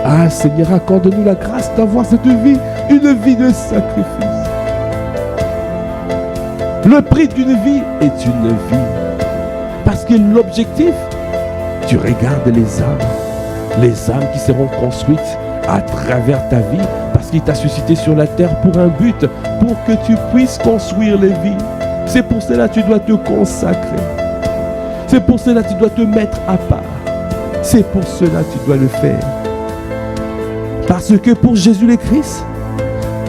Speaker 1: Ah Seigneur, accorde-nous la grâce d'avoir cette vie, une vie de sacrifice. Le prix d'une vie est une vie. Parce que l'objectif, tu regardes les âmes qui seront construites à travers ta vie, parce qu'il t'a suscité sur la terre pour un but, pour que tu puisses construire les vies. C'est pour cela que tu dois te consacrer. C'est pour cela que tu dois te mettre à part. C'est pour cela que tu dois le faire. Parce que pour Jésus le Christ,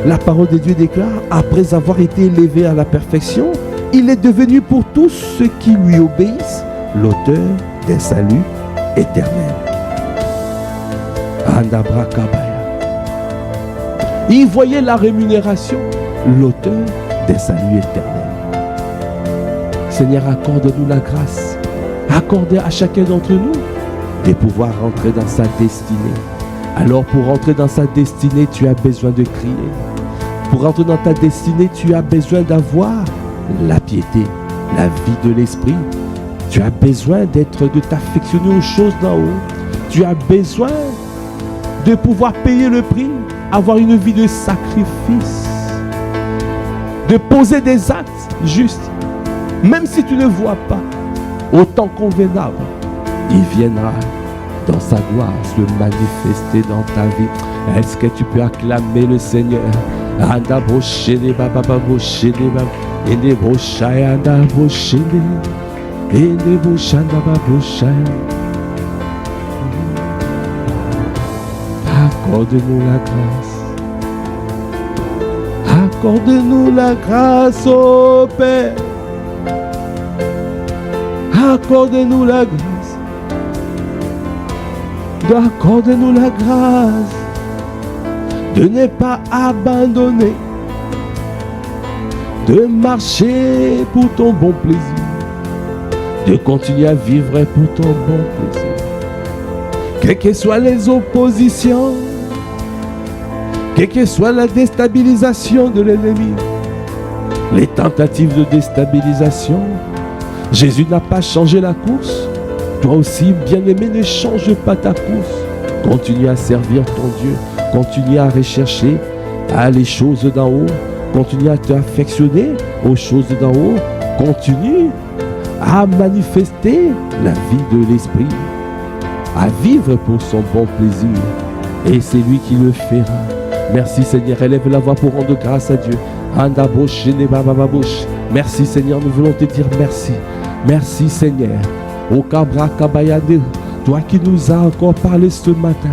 Speaker 1: la parole de Dieu déclare, après avoir été élevé à la perfection, il est devenu pour tous ceux qui lui obéissent l'auteur d'un salut éternel. Il voyait la rémunération, l'auteur des saluts éternels. Seigneur, accorde-nous la grâce, accorde à chacun d'entre nous de pouvoir rentrer dans sa destinée. Alors pour rentrer dans sa destinée, tu as besoin de crier. Pour rentrer dans ta destinée, tu as besoin d'avoir la piété, la vie de l'esprit. Tu as besoin de t'affectionner aux choses d'en haut. Tu as besoin de pouvoir payer le prix, avoir une vie de sacrifice, de poser des actes justes, même si tu ne vois pas, au temps convenable, il viendra dans sa gloire se manifester dans ta vie. Est-ce que tu peux acclamer le Seigneur? Accorde-nous la grâce. Accorde-nous la grâce, ô Père. Accorde-nous la grâce. Accorde-nous la grâce de ne pas abandonner, de marcher pour ton bon plaisir, de continuer à vivre pour ton bon plaisir. Quelles que soient les oppositions, quelle que soit la déstabilisation de l'ennemi, les tentatives de déstabilisation, Jésus n'a pas changé la course. Toi aussi, bien-aimé, ne change pas ta course. Continue à servir ton Dieu. Continue à rechercher les choses d'en haut. Continue à t'affectionner aux choses d'en haut. Continue à manifester la vie de l'esprit, à vivre pour son bon plaisir. Et c'est lui qui le fera. Merci Seigneur. Élève la voix pour rendre grâce à Dieu. Merci Seigneur. Nous voulons te dire merci. Merci Seigneur. Au Kabra Kabayade, toi qui nous as encore parlé ce matin,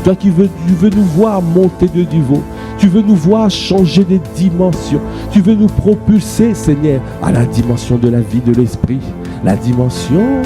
Speaker 1: toi qui veux nous voir monter de niveau, Tu veux nous voir changer de dimension. Tu veux nous propulser, Seigneur, à la dimension de la vie de l'Esprit, la dimension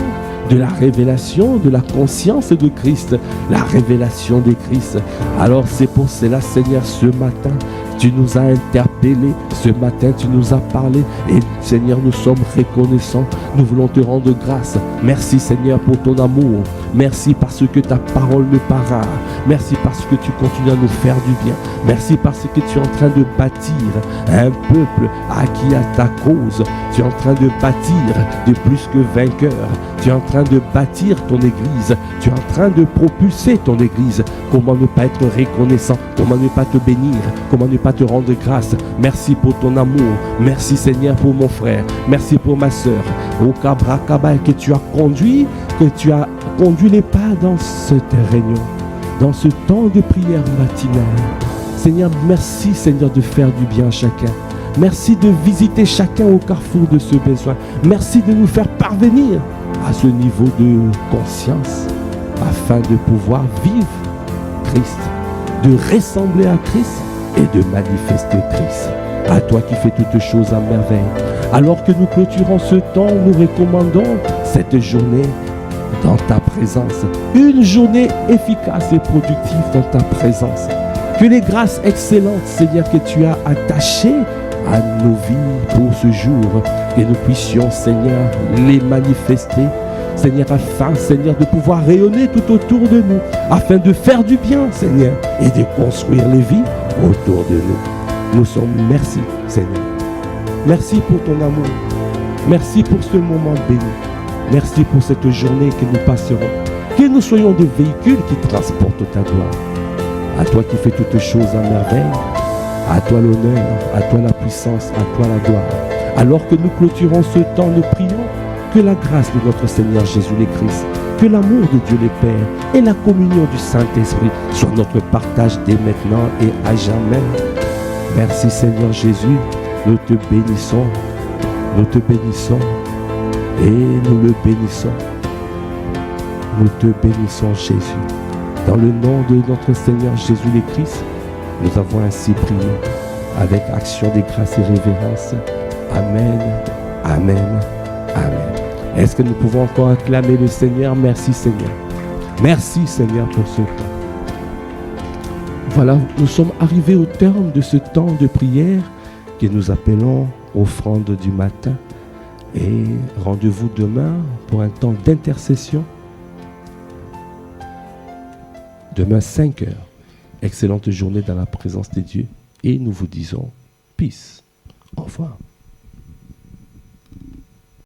Speaker 1: de la révélation, de la conscience de Christ, la révélation de Christ. Alors c'est pour cela, Seigneur, ce matin, tu nous as interpellés, ce matin tu nous as parlé et Seigneur, nous sommes reconnaissants, nous voulons te rendre grâce. Merci Seigneur pour ton amour, merci parce que ta parole ne part rare, merci parce que tu continues à nous faire du bien, merci parce que tu es en train de bâtir un peuple acquis à ta cause, tu es en train de bâtir de plus que vainqueurs, tu es en train de bâtir ton église, tu es en train de propulser ton église. Comment ne pas être reconnaissant, comment ne pas te bénir, comment ne pas te rendre grâce. Merci pour ton amour, merci Seigneur pour mon frère, merci pour ma soeur, au Kabrakaba que tu as conduit les pas dans cette réunion, dans ce temps de prière matinale. Seigneur, merci Seigneur de faire du bien à chacun. Merci de visiter chacun au carrefour de ce besoin. Merci de nous faire parvenir à ce niveau de conscience afin de pouvoir vivre Christ, de ressembler à Christ et de manifester Christ. À toi qui fais toutes choses à merveille. Alors que nous clôturons ce temps, nous recommandons cette journée dans ta présence. Une journée efficace et productive dans ta présence. Que les grâces excellentes, Seigneur, que tu as attachées à nos vies pour ce jour, que nous puissions, Seigneur, les manifester. Seigneur, afin, Seigneur, de pouvoir rayonner tout autour de nous, afin de faire du bien, Seigneur, et de construire les vies autour de nous. Nous sommes merci, Seigneur. Merci pour ton amour. Merci pour ce moment béni. Merci pour cette journée que nous passerons. Que nous soyons des véhicules qui transportent ta gloire. À toi qui fais toutes choses à merveille. À toi l'honneur, à toi la puissance, à toi la gloire. Alors que nous clôturons ce temps, nous prions que la grâce de notre Seigneur Jésus le Christ, que l'amour de Dieu le Père et la communion du Saint-Esprit soient notre partage dès maintenant et à jamais. Merci Seigneur Jésus, nous te bénissons et nous le bénissons. Nous te bénissons Jésus. Dans le nom de notre Seigneur Jésus le Christ, nous avons ainsi prié avec action de grâce et révérence. Amen, amen, amen. Est-ce que nous pouvons encore acclamer le Seigneur? Merci Seigneur. Merci Seigneur pour ce temps. Voilà, nous sommes arrivés au terme de ce temps de prière que nous appelons offrande du matin. Et rendez-vous demain pour un temps d'intercession. Demain 5 heures. Excellente journée dans la présence de Dieu. Et nous vous disons peace. Au revoir.